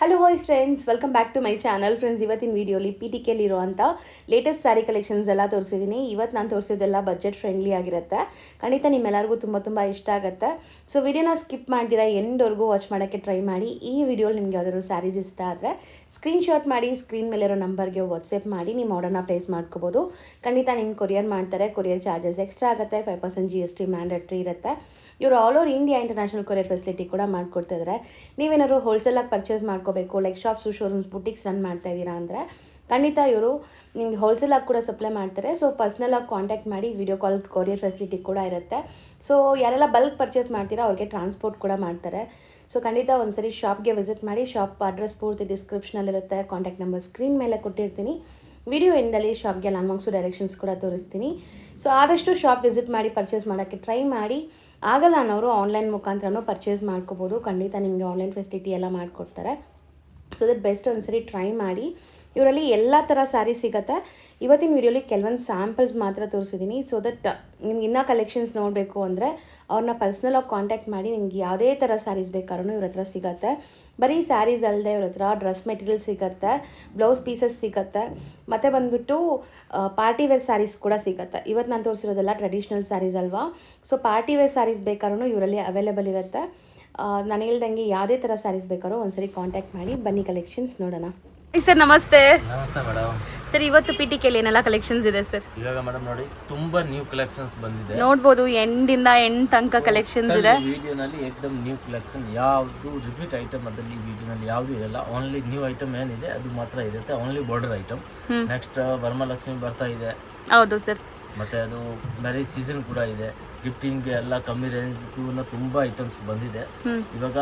Hello hi friends, welcome back to my channel. Friends, ಇವತ್ತಿನ ವೀಡಿಯೋಲಿ PTKಲಿರುವಂಥ ಲೇಟೆಸ್ಟ್ ಸ್ಯಾರಿ ಕಲೆಕ್ಷನ್ಸ್ ಎಲ್ಲ ತೋರಿಸಿದ್ದೀನಿ. ಇವತ್ತು ನಾನು ತೋರಿಸಿದ್ದೆಲ್ಲ ಬಜೆಟ್ ಫ್ರೆಂಡ್ಲಿ ಆಗಿರುತ್ತೆ. ಖಂಡಿತ ನಿಮ್ಮೆಲ್ಲರಿಗೂ ತುಂಬ ಇಷ್ಟ ಆಗುತ್ತೆ. ಸೊ ವಿಡಿಯೋನ ಸ್ಕಿಪ್ ಮಾಡ್ದಿರಾ ಎಂಡ್ವರೆಗೂ ವಾಚ್ ಮಾಡೋಕ್ಕೆ ಟ್ರೈ ಮಾಡಿ. ಈ ವಿಡಿಯೋಲಿ ನಿಮ್ಗೆ ಯಾವ್ದಾದ್ರು ಸ್ಯಾರೀಸ್ ಇಷ್ಟ ಆದರೆ ಸ್ಕ್ರೀನ್ಶಾಟ್ ಮಾಡಿ ಸ್ಕ್ರೀನ್ ಮೇಲಿರೋ ನಂಬರ್ಗೆ ವಾಟ್ಸಪ್ ಮಾಡಿ ನಿಮ್ಮ ಆರ್ಡರ್ನ ಪ್ಲೇಸ್ ಮಾಡ್ಕೋಬೋದು. ಖಂಡಿತ ನಿಮ್ಗೆ ಕೊರಿಯರ್ ಮಾಡ್ತಾರೆ. ಕೊರಿಯರ್ ಚಾರ್ಜಸ್ ಎಕ್ಸ್ಟ್ರಾ ಆಗುತ್ತೆ. 5% GST ಮ್ಯಾಂಡೇಟ್ರಿ ಇರುತ್ತೆ. ಇವರು all over India international courier facility ಕೂಡ ಮಾಡ್ಕೊಡ್ತಾ ಇದ್ದಾರೆ. ನೀವೇನಾದ್ರು ಹೋಲ್ಸೇಲಾಗಿ ಪರ್ಚೇಸ್ ಮಾಡ್ಕೋಬೇಕು, like shops, showrooms, boutiques run ಮಾಡ್ತಾ ಇದ್ದೀರಾ ಅಂದರೆ ಖಂಡಿತ ಇವರು ನಿಮ್ಗೆ ಹೋಲ್ಸೇಲಾಗಿ ಕೂಡ ಸಪ್ಲೈ ಮಾಡ್ತಾರೆ. ಸೊ ಪರ್ಸ್ನಲಾಗಿ ಕಾಂಟ್ಯಾಕ್ಟ್ ಮಾಡಿ. ವಿಡಿಯೋ ಕಾಲ್ ಕೊರಿಯರ್ ಫೆಸಿಲಿಟಿ ಕೂಡ ಇರುತ್ತೆ. ಸೊ ಯಾರೆಲ್ಲ ಬಲ್ಕ್ ಪರ್ಚೇಸ್ ಮಾಡ್ತೀರಾ ಅವ್ರಿಗೆ ಟ್ರಾನ್ಸ್ಪೋರ್ಟ್ ಕೂಡ ಮಾಡ್ತಾರೆ. ಸೊ ಖಂಡಿತ ಒಂದ್ಸರಿ ಶಾಪ್ಗೆ ವಿಸಿಟ್ ಮಾಡಿ. ಶಾಪ್ ಅಡ್ರೆಸ್ ಪೂರ್ತಿ ಡಿಸ್ಕ್ರಿಪ್ಷನಲ್ಲಿರುತ್ತೆ. ಕಾಂಟ್ಯಾಕ್ಟ್ ನಂಬರ್ ಸ್ಕ್ರೀನ್ ಮೇಲೆ ಕೊಟ್ಟಿರ್ತೀನಿ. ವಿಡಿಯೋ ಎಂಡಲ್ಲಿ ಶಾಪ್ಗೆ ಲ್ಯಾಂಡ್ಮಾರ್ಕ್ಸು ಡೈರೆಕ್ಷನ್ಸ್ ಕೂಡ ತೋರಿಸ್ತೀನಿ. ಸೊ ಆದಷ್ಟು ಶಾಪ್ ವಿಸಿಟ್ ಮಾಡಿ ಪರ್ಚೇಸ್ ಮಾಡೋಕ್ಕೆ ಟ್ರೈ ಮಾಡಿ. ಆಗಲ್ಲ ಅನ್ನೋರು ಆನ್ಲೈನ್ ಮುಖಾಂತರನೂ ಪರ್ಚೇಸ್ ಮಾಡ್ಕೋಬೋದು. ಖಂಡಿತ ನಿಮಗೆ ಆನ್ಲೈನ್ ಫೆಸಿಲಿಟಿ ಎಲ್ಲ ಮಾಡಿಕೊಡ್ತಾರೆ. ಸೊ ದಟ್ ಬೆಸ್ಟ್ ಒಂದ್ಸರಿ ಟ್ರೈ ಮಾಡಿ. ಇವರಲ್ಲಿ ಎಲ್ಲ ಥರ ಸ್ಯಾರಿ ಸಿಗುತ್ತೆ. ಇವತ್ತಿನ ವೀಡಿಯೋಲಿ ಕೆಲವೊಂದು ಸ್ಯಾಂಪಲ್ಸ್ ಮಾತ್ರ ತೋರಿಸಿದ್ದೀನಿ. ಸೊ ದಟ್ ನಿಮ್ಗೆ ಇನ್ನೂ ಕಲೆಕ್ಷನ್ಸ್ ನೋಡಬೇಕು ಅಂದರೆ ಅವ್ರನ್ನ ಪರ್ಸ್ನಲಾಗಿ ಕಾಂಟ್ಯಾಕ್ಟ್ ಮಾಡಿ. ನಿಮ್ಗೆ ಯಾವುದೇ ಥರ ಸ್ಯಾರೀಸ್ ಬೇಕಾದ್ರೂ ಇವ್ರ ಹತ್ರ ಸಿಗುತ್ತೆ. ಬರೀ ಸ್ಯಾರೀಸ್ ಅಲ್ಲದೆ ಇವ್ರ ಹತ್ರ ಡ್ರೆಸ್ ಮೆಟೀರಿಯಲ್ ಸಿಗುತ್ತೆ, ಬ್ಲೌಸ್ ಪೀಸಸ್ ಸಿಗುತ್ತೆ, ಮತ್ತು ಬಂದುಬಿಟ್ಟು ಪಾರ್ಟಿ ವೇರ್ ಸ್ಯಾರೀಸ್ ಕೂಡ ಸಿಗುತ್ತೆ. ಇವತ್ತು ನಾನು ತೋರಿಸಿರೋದೆಲ್ಲ ಟ್ರೆಡಿಷ್ನಲ್ ಸ್ಯಾರೀಸ್ ಅಲ್ವಾ. ಸೊ ಪಾರ್ಟಿ ವೇರ್ ಸ್ಯಾರೀಸ್ ಬೇಕಾದ್ರೂ ಇವರಲ್ಲಿ ಅವೈಲೇಬಲ್ ಇರುತ್ತೆ. ನಾನು ಹೇಳ್ದಂಗೆ ಯಾವುದೇ ಥರ ಸ್ಯಾರೀಸ್ ಬೇಕಾದ್ರೂ ಒಂದ್ಸರಿ ಕಾಂಟ್ಯಾಕ್ಟ್ ಮಾಡಿ. ಬನ್ನಿ ಕಲೆಕ್ಷನ್ಸ್ ನೋಡೋಣ. ಸರ್ ನಮಸ್ತೆ. ನಮಸ್ತೆ ಮೇಡಮ್. ಸರ್ ಇವತ್ತು PTKಲಿ ಏನೆಲ್ಲ ಕಲೆಕ್ಷನ್ಸ್ ಇದೆ ಸರ್? ಇವಾಗ ಮೇಡಮ್ ನೋಡಿ ತುಂಬಾ ನ್ಯೂ ಕಲೆಕ್ಷನ್ಸ್ ಬಂದಿದೆ. ನೋಡ್ಬೋದು ಎಂಡಿಂದ ಎಂಡ್ ತನಕ ಕಲೆಕ್ಷನ್ಸ್ ಇದೆ. ವಿಡಿಯೋನಲ್ಲಿ ಏಕದಮ್ ನ್ಯೂ ಕಲೆಕ್ಷನ್, ಯಾವುದು ರಿಪೀಟ್ ಐಟಮ್ ಅದಲ್ಲಿ ವಿಡಿಯೋನಲ್ಲಿ ಯಾವುದು ಇರಲ್ಲ. ಓನ್ಲಿ ನ್ಯೂ ಐಟಮ್ ಏನಿದೆ ಅದು ಮಾತ್ರ ಇರುತ್ತೆ. Only border item. Next Varamahalakshmi ಬರ್ತಾ ಇದೆ. ಹೌದು ಸರ್. ಮತ್ತೆ ಅದು ಮ್ಯಾರೇಜ್ ಸೀಸನ್ ಕೂಡ ಇದೆ. ಗಿಫ್ಟಿಂಗ್ ಎಲ್ಲ ಕಮ್ಮಿ ರೇಂಜ್ ತುಂಬಾ ಐಟಮ್ಸ್ ಬಂದಿದೆ. ಇವಾಗ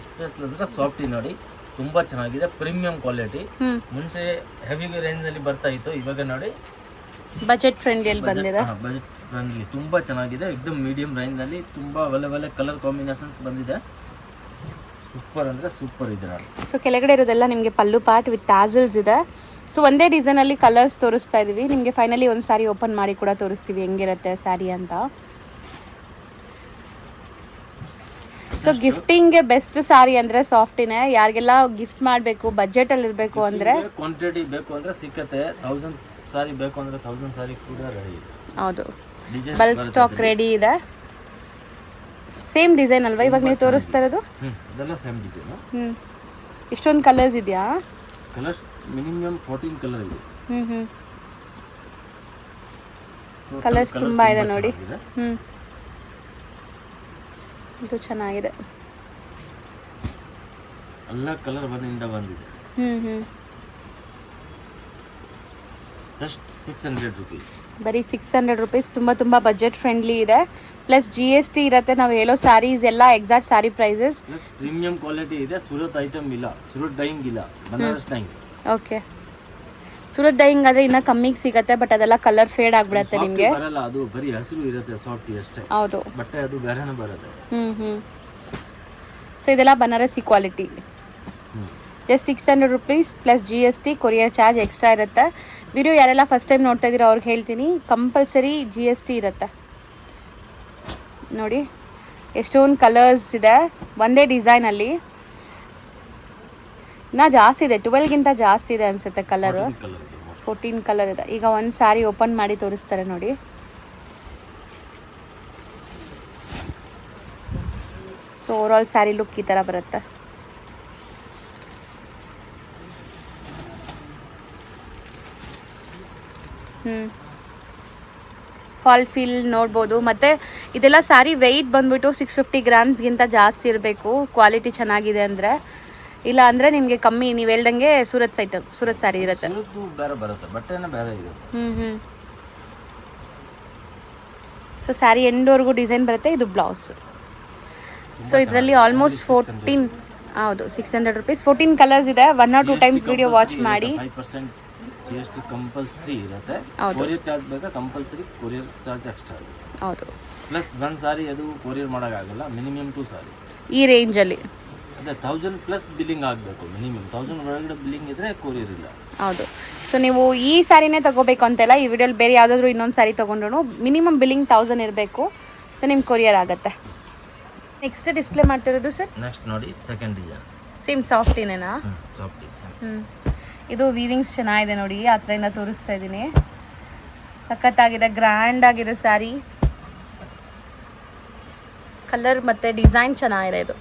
ಸ್ಪೆಷಲ್ ಅಂದ್ರೆ ಸಾಫ್ಟಿ ನೋಡಿ ತುಂಬಾ ಚೆನ್ನಾಗಿದೆ, ಪ್ರೀಮಿಯಂ ಕ್ವಾಲಿಟಿ. ಮುಂಚೆ ಹೆವಿ ರೇಂಜ್ ನಲ್ಲಿ ಬರ್ತಾ ಇತ್ತು, ಇವಾಗ ನೋಡಿ ಬಜೆಟ್ ಫ್ರೆಂಡ್ಲಿ ಬಂದಿದೆ. ಬಜೆಟ್ ಫ್ರೆಂಡ್ಲಿ ತುಂಬಾ ಚೆನ್ನಾಗಿದೆ. एकदम ಮೀಡಿಯಂ ರೇಂಜ್ ನಲ್ಲಿ ತುಂಬಾ ಒಳ್ಳೆ ಕಲರ್ ಕಾಂಬಿನೇಷನ್ಸ್ ಬಂದಿದೆ. ಸೂಪರ್ ಅಂದ್ರೆ ಸೂಪರ್ ಇದೆ ನೋಡಿ. ಸೊ ಕೆಳಗಡೆ ಇರೋದೆಲ್ಲ ನಿಮಗೆ ಪಲ್ಲು ಪಾರ್ಟ್ ವಿತ್ ಟಾಸಲ್ಸ್ ಇದೆ. ಸೊ ಒಂದೇ ಡಿಸೈನ್ ಅಲ್ಲಿ ಕಲರ್ಸ್ ತೋರಿಸ್ತಾ ಇದೀವಿ. ನಿಮಗೆ ಫೈನಲಿ ಒಂದು ಸಾರಿ ಓಪನ್ ಮಾಡಿ ಕೂಡ ತೋರಿಸ್ತೀವಿ ಹೆಂಗಿರುತ್ತೆ ಸ್ಯಾರಿ ಅಂತ. ಸೊ ಗಿಫ್ಟಿಂಗ್ಗೆ ಬೆಸ್ಟ್ ಸಾರಿ ಅಂದರೆ ಸಾಫ್ಟಿನೇ. ಯಾರಿಗೆಲ್ಲ ಗಿಫ್ಟ್ ಮಾಡಬೇಕು, ಬಜೆಟಲ್ಲಿ ಇರಬೇಕು ಅಂದರೆ, ಕ್ವಾಂಟಿಟಿ ಬೇಕು ಅಂದರೆ ಸಿಕ್ಕತ್ತೆ. 1000 ಸಾರಿ ಬೇಕು ಅಂದರೆ 1000 ಸಾರಿ ಕೂಡ ರೆಡಿ ಇದೆ. ಹೌದು, ಬಲ್ಕ್ ಸ್ಟಾಕ್ ರೆಡಿ ಇದೆ. ಸೇಮ್ ಡಿಸೈನ್ ಅಲ್ವಾ ಇವಾಗ ನೀವು ತೋರಿಸ್ತಾ ಇರೋದು? ಇದೆಲ್ಲ ಸೇಮ್ ಡಿಸೈನ್. ಇಷ್ಟೊಂದು ಕಲರ್ಸ್ ಇದೆಯಾ? ಕಲರ್ಸ್ ಮಿನಿಮಮ್ 14 ಕಲರ್ ಇದೆ. ಕಲರ್ಸ್ ತುಂಬ ಇದೆ ನೋಡಿ. ಇದು ಚೆನ್ನಾಗಿದೆ. ಎಲ್ಲ ಕಲರ್ ಬಂದಿಂದ ಬಂದಿದೆ. Just 600 rupees. ಬರೀ 600 rupees. ತುಂಬ ಬಜೆಟ್ ಫ್ರೆಂಡ್ಲಿ ಇದೆ. ಪ್ಲಸ್ GST ಇರುತ್ತೆ. ನಾವು ಹೇಳೋ ಸ್ಯಾರೀಸ್ ಎಲ್ಲ exact sari prices. Plus premium quality ಇದೆ. ಸೂರತ್ ಐಟಮ್ ಇಲ್ಲ, ಸೂರತ್ ಡೈಯಿಂಗ್ ಇಲ್ಲ, Banaras dyeing. Okay, Surat dying ಆದರೆ ಇನ್ನೂ ಕಮ್ಮಿಗೆ ಸಿಗುತ್ತೆ. ಬಟ್ ಅದೆಲ್ಲ ಕಲರ್ ಫೇಡ್ ಆಗಿಬಿಡುತ್ತೆ ನಿಮಗೆ. ಬರಲ್ಲ, ಅದು ಬರೀ ಹಸಿರು ಇರುತ್ತೆ, ಸಾಫ್ಟ್ ಅಷ್ಟೇ. ಹೌದು, ಬಟ್ಟೆ ಅದು ಬೇರೆನೇ ಬರುತ್ತೆ. ಸೊ ಇದೆಲ್ಲ Banarasi quality. Just 600 rupees plus GST, courier charge extra ಇರುತ್ತೆ. ವಿಡಿಯೋ ಯಾರೆಲ್ಲ ಫಸ್ಟ್ ಟೈಮ್ ನೋಡ್ತಾ ಇದ್ದೀರೋ ಅವ್ರಿಗೆ ಹೇಳ್ತೀನಿ, ಕಂಪಲ್ಸರಿ GST ಇರುತ್ತೆ. ನೋಡಿ ಎಷ್ಟೊಂದು ಕಲರ್ಸ್ ಇದೆ ಒಂದೇ ಡಿಸೈನಲ್ಲಿ. ಇನ್ನೂ ಜಾಸ್ತಿ ಇದೆ, 12ಗಿಂತ ಜಾಸ್ತಿ ಇದೆ ಅನಿಸುತ್ತೆ ಕಲರು. 14 ಕಲರ್ ಇದೆ. ಈಗ ಒಂದು ಸ್ಯಾರಿ ಓಪನ್ ಮಾಡಿ ತೋರಿಸ್ತಾರೆ ನೋಡಿ. ಸೊ ಓವರಾಲ್ ಸ್ಯಾರಿ ಲುಕ್ ಈ ಥರ ಬರುತ್ತೆ. ಫಾಲ್ ಫೀಲ್ ನೋಡ್ಬೋದು. ಮತ್ತು ಇದೆಲ್ಲ ಸ್ಯಾರಿ ವೆಯ್ಟ್ ಬಂದ್ಬಿಟ್ಟು 650 grams ಜಾಸ್ತಿ ಇರಬೇಕು ಕ್ವಾಲಿಟಿ ಚೆನ್ನಾಗಿದೆ ಅಂದರೆ. ಇಲ್ಲ ಅಂದರೆ ನಿಮಗೆ ಕಮ್ಮಿ, ನೀವು ಹೇಳ್ದಂಗೆ ಸೂರತ್ ಸ್ಯಾರಿ ಇರುತ್ತೆ. ಸೊ ಸ್ಯಾರಿ ಎಂಡ್ವರೆಗೂ ಡಿಸೈನ್ ಬರುತ್ತೆ. ಇದು ಬ್ಲೌಸ್. ಸೊ ಇದರಲ್ಲಿ ಆಲ್ಮೋಸ್ಟ್ 14, ಹೌದು 600 rupees. 14 ಕಲರ್ಸ್ ಇದೆ. 1 or 2 times ವಿಡಿಯೋ ವಾಚ್ ಮಾಡಿ. 5% GST ಕಂಪಲ್ಸರಿ ಇರುತ್ತೆ. ಕೊರಿಯರ್ ಚಾರ್ಜ್ ಬೇಕಾ ಕಂಪಲ್ಸರಿ, ಕೊರಿಯರ್ ಚಾರ್ಜ್ ಎಕ್ಸ್ಟ್ರಾ ಆಗುತ್ತೆ. ಹೌದು, ಪ್ಲಸ್ 1 ಸಾರಿ ಅದು ಕೊರಿಯರ್ ಮಾಡೋಕ್ಕಾಗಲ್ಲ. ಮಿನಿಮಮ್ 2 ಸಾರಿ ಈ ರೇಂಜಲ್ಲಿ. ಅದೇ 1000 ಪ್ಲಸ್ ಬಿಲ್ಲಿಂಗ್ ಆಗಬೇಕು. ಮಿನಿಮಮ್ 1000 ಒಳಗಡೆ ಬಿಲ್ಲಿಂಗ್ ಇದ್ರೆ ಕೊರಿಯರ್ ಇಲ್ಲ. ಹೌದು. ಸೊ ನೀವು ಈ ಸ್ಯಾರಿನೇ ತಗೋಬೇಕು ಅಂತೆಲ್ಲ. ಈ ವಿಡಿಯೋಲಿ ಬೇರೆ ಯಾವುದಾದ್ರೂ ಇನ್ನೊಂದು ಸ್ಯಾರಿ ತೊಗೊಂಡ್ರು ಮಿನಿಮಮ್ ಬಿಲ್ಲಿಂಗ್ 1000 ಇರಬೇಕು. ಸೊ ನಿಮ್ಗೆ ಕೊರಿಯರ್ ಆಗುತ್ತೆ. ನೆಕ್ಸ್ಟ್ ಡಿಸ್ಪ್ಲೇ ಮಾಡ್ತಿರೋದು ಸರ್, ನೆಕ್ಸ್ಟ್ ನೋಡಿ ಸೆಕೆಂಡ್ ಡಿಸೈನ್. ಸೇಮ್ ಸಾಫ್ಟಿನೇನಾ? ಸಾಫ್ಟಿ ಸೇಮ್. ಇದು ವೀವಿಂಗ್ಸ್ ಚೆನ್ನಾಗಿದೆ ನೋಡಿ, ಆ ಥರದಿಂದ ತೋರಿಸ್ತಾ ಇದ್ದೀನಿ. ಸಖತ್ತಾಗಿದೆ, ಗ್ರ್ಯಾಂಡ್ ಆಗಿದೆ ಸ್ಯಾರಿ. ಕಲರ್ ಮತ್ತು ಡಿಸೈನ್ ಚೆನ್ನಾಗಿದೆ ಇದು.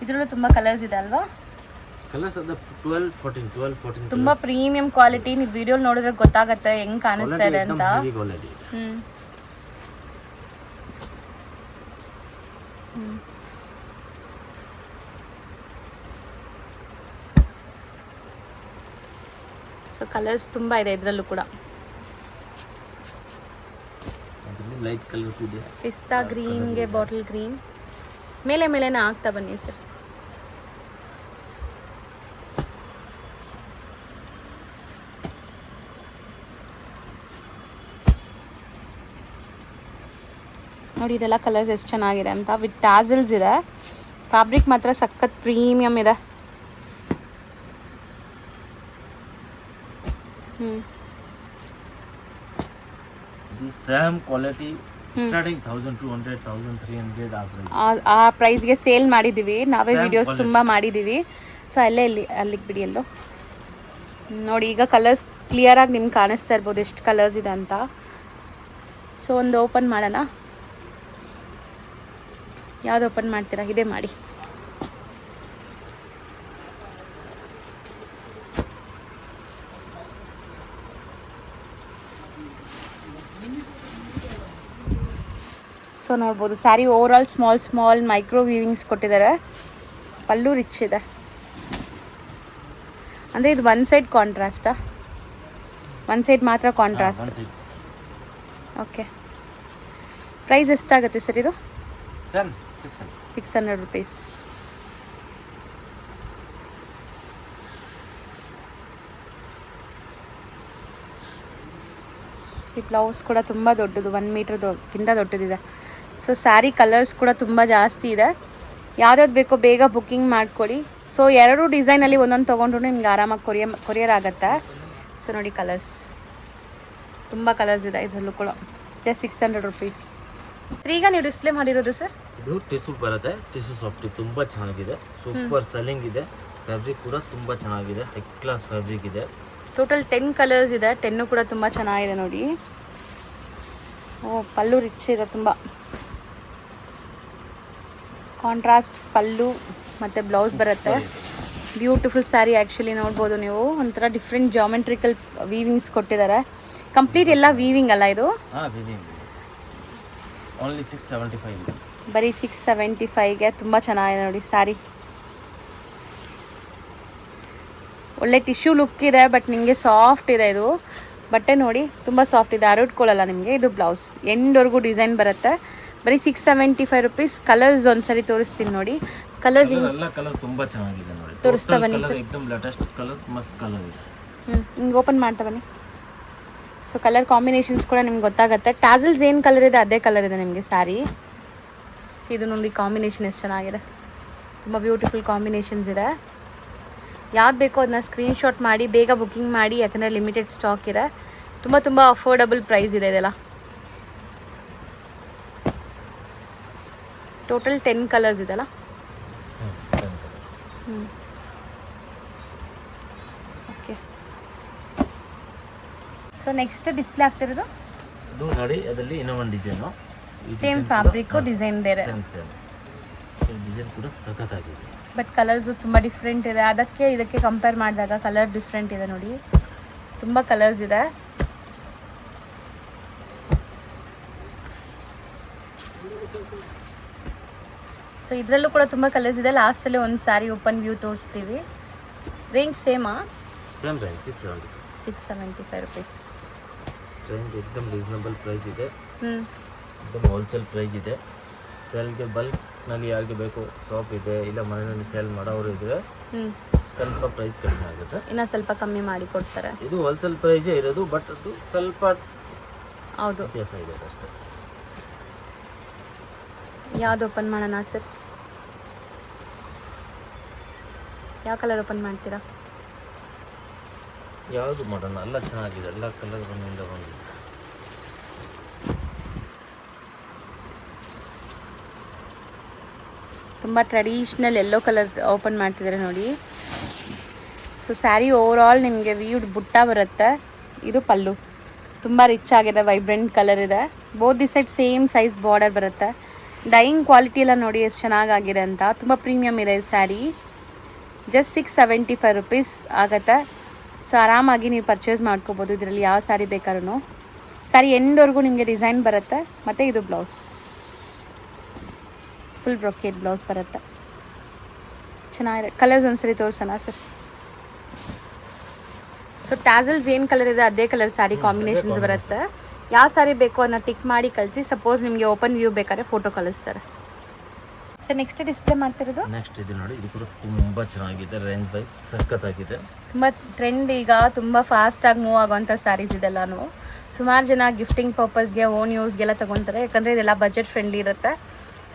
ಇದರಲ್ಲೂ ತುಂಬ ಕಲರ್ಸ್ ಇದೆ ಅಲ್ವಾ? ಕಲರ್ಸ್ ಅದ 12 14 ತುಂಬ ಪ್ರೀಮಿಯಂ ಕ್ವಾಲಿಟಿ. ನೀವು ವಿಡಿಯೋ ನೋಡಿದ್ರೆ ಗೊತ್ತಾಗತ್ತೆ ಹೆಂಗ್ ಕಾಣಿಸ್ತಾ ಇದೆ ಅಂತ. ಸೊ ಕಲರ್ಸ್ ತುಂಬ ಇದೆ ಇದರಲ್ಲೂ ಕೂಡ. ಲೈಟ್ ಕಲರ್ ಇದೆ, ಪಿಸ್ತಾ ಗ್ರೀನ್ಗೆ ಬಾಟಲ್ ಗ್ರೀನ್. ಮೇಲೆನೇ ಆಗ್ತಾ ಬನ್ನಿ ಸರ್. ನೋಡಿ ಇದೆಲ್ಲ ಕಲರ್ಸ್ ಎಷ್ಟು ಚೆನ್ನಾಗಿದೆ ಅಂತ. ವಿತ್ ಟಾಸಲ್ಸ್ ಇದೆ. ಫ್ಯಾಬ್ರಿಕ್ ಮಾತ್ರ ಸಖತ್ ಪ್ರೀಮಿಯಮ್ ಇದೆ. ಸೇಮ್ ಕ್ವಾಲಿಟಿ ಸ್ಟಾರ್ಟಿಂಗ್ 1200 1300 ಆ ಪ್ರೈಸ್ಗೆ ಸೇಲ್ ಮಾಡಿದ್ದೀವಿ ನಾವೇ, ವಿಡಿಯೋಸ್ ತುಂಬ ಮಾಡಿದ್ದೀವಿ. ಸೊ ಅಲ್ಲಿಗೆ ಬಿಡಿ ಎಲ್ಲೋ ನೋಡಿ. ಈಗ ಕಲರ್ಸ್ ಕ್ಲಿಯರಾಗಿ ನಿಮ್ಗೆ ಕಾಣಿಸ್ತಾ ಇರ್ಬೋದು ಎಷ್ಟು ಕಲರ್ಸ್ ಇದೆ ಅಂತ. ಸೊ ಒಂದು ಓಪನ್ ಮಾಡೋಣ. ಯಾವ್ದು ಓಪನ್ ಮಾಡ್ತೀರಾ? ಇದೇ ಮಾಡಿ. ಸೊ ನೋಡ್ಬೋದು sari over all small micro weavings ಕೊಟ್ಟಿದ್ದಾರೆ. ಪಲ್ಲು ರಿಚ್ ಇದೆ. ಅಂದರೆ ಇದು ಒನ್ ಸೈಡ್ ಕಾಂಟ್ರಾಸ್ಟಾ? ಒನ್ ಸೈಡ್ ಮಾತ್ರ ಕಾಂಟ್ರಾಸ್ಟ್. ಓಕೆ. ಪ್ರೈಸ್ ಎಷ್ಟಾಗುತ್ತೆ ಸರ್ ಇದು? 600 rupees. ಈ ಬ್ಲೌಸ್ ಕೂಡ ತುಂಬ ದೊಡ್ಡದು, 1 ಮೀಟರ್ಗಿಂತ ದೊಡ್ಡದಿದೆ. ಸೊ ಸ್ಯಾರಿ ಕಲರ್ಸ್ ಕೂಡ ತುಂಬ ಜಾಸ್ತಿ ಇದೆ. ಯಾವ್ದಾವ್ದು ಬೇಕೋ ಬೇಗ ಬುಕ್ಕಿಂಗ್ ಮಾಡ್ಕೊಳ್ಳಿ. ಸೊ 2 ಡಿಸೈನಲ್ಲಿ ಒಂದೊಂದು ತೊಗೊಂಡ್ರು ನಿಮ್ಗೆ ಆರಾಮಾಗಿ ಕೊರಿಯರ್ ಆಗುತ್ತೆ. ಸೊ ನೋಡಿ ಕಲರ್ಸ್ ತುಂಬ ಕಲರ್ಸ್ ಇದೆ ಇದರಲ್ಲೂ ಕೂಡ. Just 600 rupees. ಈಗ ನೀವು ಡಿಸ್ಪ್ಲೇ ಮಾಡಿರೋದು ಸರ್? ಇದು ಟಿಶ್ಯೂ ಬರುತ್ತೆ. ಟಿಶ್ಯೂ ಸಾಫ್ಟ್ ತುಂಬ ಚೆನ್ನಾಗಿದೆ, ಸೂಪರ್ ಸೆಲ್ಲಿಂಗ್ ಇದೆ. ಫ್ಯಾಬ್ರಿಕ್ ಕೂಡ ತುಂಬ ಚೆನ್ನಾಗಿದೆ, ಹೈ ಕ್ಲಾಸ್ ಫ್ಯಾಬ್ರಿಕ್ ಇದೆ. ಟೋಟಲ್ 10 ಕಲರ್ಸ್ ಇದೆ. 10 ಕೂಡ ತುಂಬ ಚೆನ್ನಾಗಿದೆ ನೋಡಿ. ಓ ಪಲ್ಲು ರಿಚ್ ಇದೆ, ತುಂಬ ಕಾಂಟ್ರಾಸ್ಟ್ ಪಲ್ಲು ಮತ್ತು ಬ್ಲೌಸ್ ಬರುತ್ತೆ. ಬ್ಯೂಟಿಫುಲ್ ಸ್ಯಾರಿ ಆ್ಯಕ್ಚುಲಿ ನೋಡ್ಬೋದು ನೀವು. ಒಂಥರ ಡಿಫ್ರೆಂಟ್ ಜಾಮೆಟ್ರಿಕಲ್ ವೀವಿಂಗ್ಸ್ ಕೊಟ್ಟಿದ್ದಾರೆ. ಕಂಪ್ಲೀಟ್ ಎಲ್ಲ ವೀವಿಂಗ್ ಅಲ್ಲ ಇದು? ಓನ್ಲಿ 675. ಬರೀ 675ಗೆ ತುಂಬ ಚೆನ್ನಾಗಿದೆ ನೋಡಿ ಸ್ಯಾರಿ. ಒಳ್ಳೆ ಟಿಶ್ಯೂ ಲುಕ್ ಇದೆ, ಬಟ್ ನಿಮಗೆ ಸಾಫ್ಟ್ ಇದೆ ಇದು. ಬಟ್ಟೆ ನೋಡಿ ತುಂಬ ಸಾಫ್ಟ್ ಇದೆ, ಹರಡ್ಕೊಳ್ಳಲ್ಲ ನಿಮಗೆ. ಇದು ಬ್ಲೌಸ್ ಎಂಡ್ವರೆಗೂ ಡಿಸೈನ್ ಬರುತ್ತೆ. ಬರೀ 675 rupees. ಕಲರ್ಸ್ ಒಂದ್ಸರಿ ತೋರಿಸ್ತೀನಿ ನೋಡಿ. ಕಲರ್ಸ್ ಎಲ್ಲ ಕಲರ್ ತುಂಬ ಚೆನ್ನಾಗಿದೆ ನೋಡಿ. ತೋರಿಸ್ತಾ ಬನ್ನಿ ಸರ್. एकदम ಲೇಟೆಸ್ಟ್ ಕಲರ್, ಮಸ್ತ್ ಕಲರ್ ಇದೆ. ಹಿಂಗೆ ಓಪನ್ ಮಾಡ್ತಾ ಬನ್ನಿ. ಸೊ ಕಲರ್ ಕಾಂಬಿನೇಷನ್ಸ್ ಕೂಡ ನಿಮ್ಗೆ ಗೊತ್ತಾಗುತ್ತೆ. ಟಾಸಲ್ಸ್ ಏನು ಕಲರ್ ಇದೆ ಅದೇ ಕಲರ್ ಇದೆ ನಿಮಗೆ ಸ್ಯಾರಿ. ಇದು ನೋಡಿ ಕಾಂಬಿನೇಷನ್ ಎಷ್ಟು ಚೆನ್ನಾಗಿದೆ, ತುಂಬ ಬ್ಯೂಟಿಫುಲ್ ಕಾಂಬಿನೇಷನ್ಸ್ ಇದೆ. ಯಾವ್ದು ಬೇಕೋ ಅದನ್ನ ಸ್ಕ್ರೀನ್ಶಾಟ್ ಮಾಡಿ ಬೇಗ ಬುಕ್ಕಿಂಗ್ ಮಾಡಿ, ಯಾಕಂದರೆ ಲಿಮಿಟೆಡ್ ಸ್ಟಾಕ್ ಇದೆ. ತುಂಬ ಅಫೋರ್ಡಬಲ್ ಪ್ರೈಸ್ ಇದೆ ಇದೆಲ್ಲ. ಟೋಟಲ್ 10 ಕಲರ್ಸ್ ಇದೆಲ್ಲ. ಓಕೆ. ಸೊ ನೆಕ್ಸ್ಟ್ ಡಿಸ್ಪ್ಲೇ ಆಗ್ತಿರೋದು ಇದು ನೋಡಿ, ಅದರಲ್ಲಿ ಇನ್ನೂ ಒಂದು ಡಿಸೈನು. ಸೇಮ್ ಫ್ಯಾಬ್ರಿಕ್ಕು, ಡಿಸೈನ್ ಬೇರೆ. ಸೇಮ್ ಡಿಸೈನ್ ಕೂಡ ಸಖತ್ತಾಗಿದೆ. ಬಟ್ ಕಲರ್ಸು ತುಂಬ ಡಿಫ್ರೆಂಟ್ ಇದೆ. ಇದಕ್ಕೆ ಕಂಪೇರ್ ಮಾಡಿದಾಗ ಕಲರ್ ಡಿಫ್ರೆಂಟ್ ಇದೆ ನೋಡಿ. ತುಂಬ ಕಲರ್ಸ್ ಇದೆ. ಸೊ ಇದರಲ್ಲೂ ಕೂಡ ತುಂಬ ಕಲರ್ಸ್ ಇದೆ. ಲಾಸ್ಟಲ್ಲಿ ಒಂದು ಸ್ಯಾರಿ ಓಪನ್ ವ್ಯೂ ತೋರಿಸ್ತೀವಿ. ರೇಂಜ್ ಸೇಮಾ? Same range 675 rupees. ರೇಂಜ್ एकदम ರೀಸನಬಲ್ ಪ್ರೈಸ್ ಇದೆ. एकदम ಹೋಲ್ಸೇಲ್ ಪ್ರೈಸ್ ಇದೆ. ಸೇಲ್ಗೆ ಬಲ್ಕ್ನಲ್ಲಿ ಯಾರಿಗೆ ಬೇಕು, ಶಾಪ್ ಇದೆ ಇಲ್ಲ ಮನೆಯಲ್ಲಿ ಸೇಲ್ ಮಾಡೋರು ಇದ್ರೆ ಸ್ವಲ್ಪ ಪ್ರೈಸ್ ಕಡಿಮೆ ಆಗುತ್ತೆ. ಇನ್ನು ಸ್ವಲ್ಪ ಕಮ್ಮಿ ಮಾಡಿ ಕೊಡ್ತಾರೆ. ಇದು ಹೋಲ್ಸೇಲ್ ಪ್ರೈಸೇ ಇರೋದು, ಬಟ್ ಅದು ಸ್ವಲ್ಪ ಹೌದು ವ್ಯತ್ಯಾಸ ಇದೆ ಅಷ್ಟೇ. ಯಾವ್ದು ಓಪನ್ ಮಾಡೋಣ ಸರ್? ಯಾವ ಕಲರ್ ಓಪನ್ ಮಾಡ್ತೀರಾ? ಯಾವುದು ಮಾಡೋಣ ಎಲ್ಲ ಚೆನ್ನಾಗಿದೆ, ಎಲ್ಲ ಕಲರ್ ಬಂದಿಂದ ಬಂದಿದೆ. ತುಂಬ ಟ್ರೆಡಿಷ್ನಲ್ ಯೆಲ್ಲೋ ಕಲರ್ ಓಪನ್ ಮಾಡ್ತಿದ್ದಾರೆ ನೋಡಿ. ಸೊ ಸ್ಯಾರಿ ಓವರ್ ಆಲ್ ನಿಮಗೆ ವೀವ್ಡ್ ಬುಟ್ಟ ಬರುತ್ತೆ. ಇದು ಪಲ್ಲು ತುಂಬ ರಿಚ್ ಆಗಿದೆ, ವೈಬ್ರೆಂಟ್ ಕಲರ್ ಇದೆ. Both the side same size border ಬರುತ್ತೆ. ಡೈಯಿಂಗ್ ಕ್ವಾಲಿಟಿ ಎಲ್ಲ ನೋಡಿ ಎಷ್ಟು ಚೆನ್ನಾಗಾಗಿದೆ ಅಂತ. ತುಂಬ ಪ್ರೀಮಿಯಮ್ ಇದೆ ಸ್ಯಾರಿ. ಜಸ್ಟ್ 675 ರುಪೀಸ್ ಆಗುತ್ತೆ. ಸೊ ಆರಾಮಾಗಿ ನೀವು ಪರ್ಚೇಸ್ ಮಾಡ್ಕೋಬೋದು ಇದರಲ್ಲಿ ಯಾವ ಸ್ಯಾರಿ ಬೇಕಾದ್ರೂ. ಸ್ಯಾರಿ ಎಂಡ್ವರೆಗೂ ನಿಮಗೆ ಡಿಸೈನ್ ಬರುತ್ತೆ. ಮತ್ತು ಇದು ಬ್ಲೌಸ್ ಫುಲ್ ಬ್ರೊಕೇಟ್ ಬ್ಲೌಸ್ ಬರುತ್ತೆ. ಚೆನ್ನಾಗಿದೆ. ಕಲರ್ಸ್ ಒಂದ್ಸರಿ ತೋರಿಸೋಣ ಸರ್. ಸೊ ಟ್ಯಾಸಲ್ಸ್ ಏನು ಕಲರ್ ಇದೆ ಅದೇ ಕಲರ್ ಸ್ಯಾರಿ ಕಾಂಬಿನೇಷನ್ಸ್ ಬರುತ್ತೆ. ಯಾವ ಸ್ಯಾರಿ ಬೇಕೋ ಅದನ್ನ ಟಿಕ್ ಮಾಡಿ ಕಳಿಸಿ. ಸಪೋಸ್ ನಿಮಗೆ ಓಪನ್ ವ್ಯೂ ಬೇಕಾದ್ರೆ ಫೋಟೋ ಕಳಿಸ್ತಾರೆ. ಸರ್ ನೆಕ್ಸ್ಟ್ ಡಿಸ್ಪ್ಲೇ ಮಾಡ್ತಿರೋದು ನೆಕ್ಸ್ಟ್ ಇದು ನೋಡಿ, ಇದು ಕೂಡ ತುಂಬ ಚೆನ್ನಾಗಿದೆ, ರೇಂಜ್ ವೈಸ್ ಸಖತ್ತಾಗಿದೆ. ತುಂಬ ಟ್ರೆಂಡ್ ಈಗ ತುಂಬ ಫಾಸ್ಟಾಗಿ ಮೂವ್ ಆಗೋವಂಥ ಸ್ಯಾರೀಸ್ ಇದೆಲ್ಲನೂ. ಸುಮಾರು ಜನ ಗಿಫ್ಟಿಂಗ್ ಪರ್ಪಸ್ಗೆ ಓನ್ ಯೂಸ್ಗೆಲ್ಲ ತೊಗೊತಾರೆ, ಯಾಕಂದರೆ ಇದೆಲ್ಲ ಬಜೆಟ್ ಫ್ರೆಂಡ್ಲಿ ಇರುತ್ತೆ.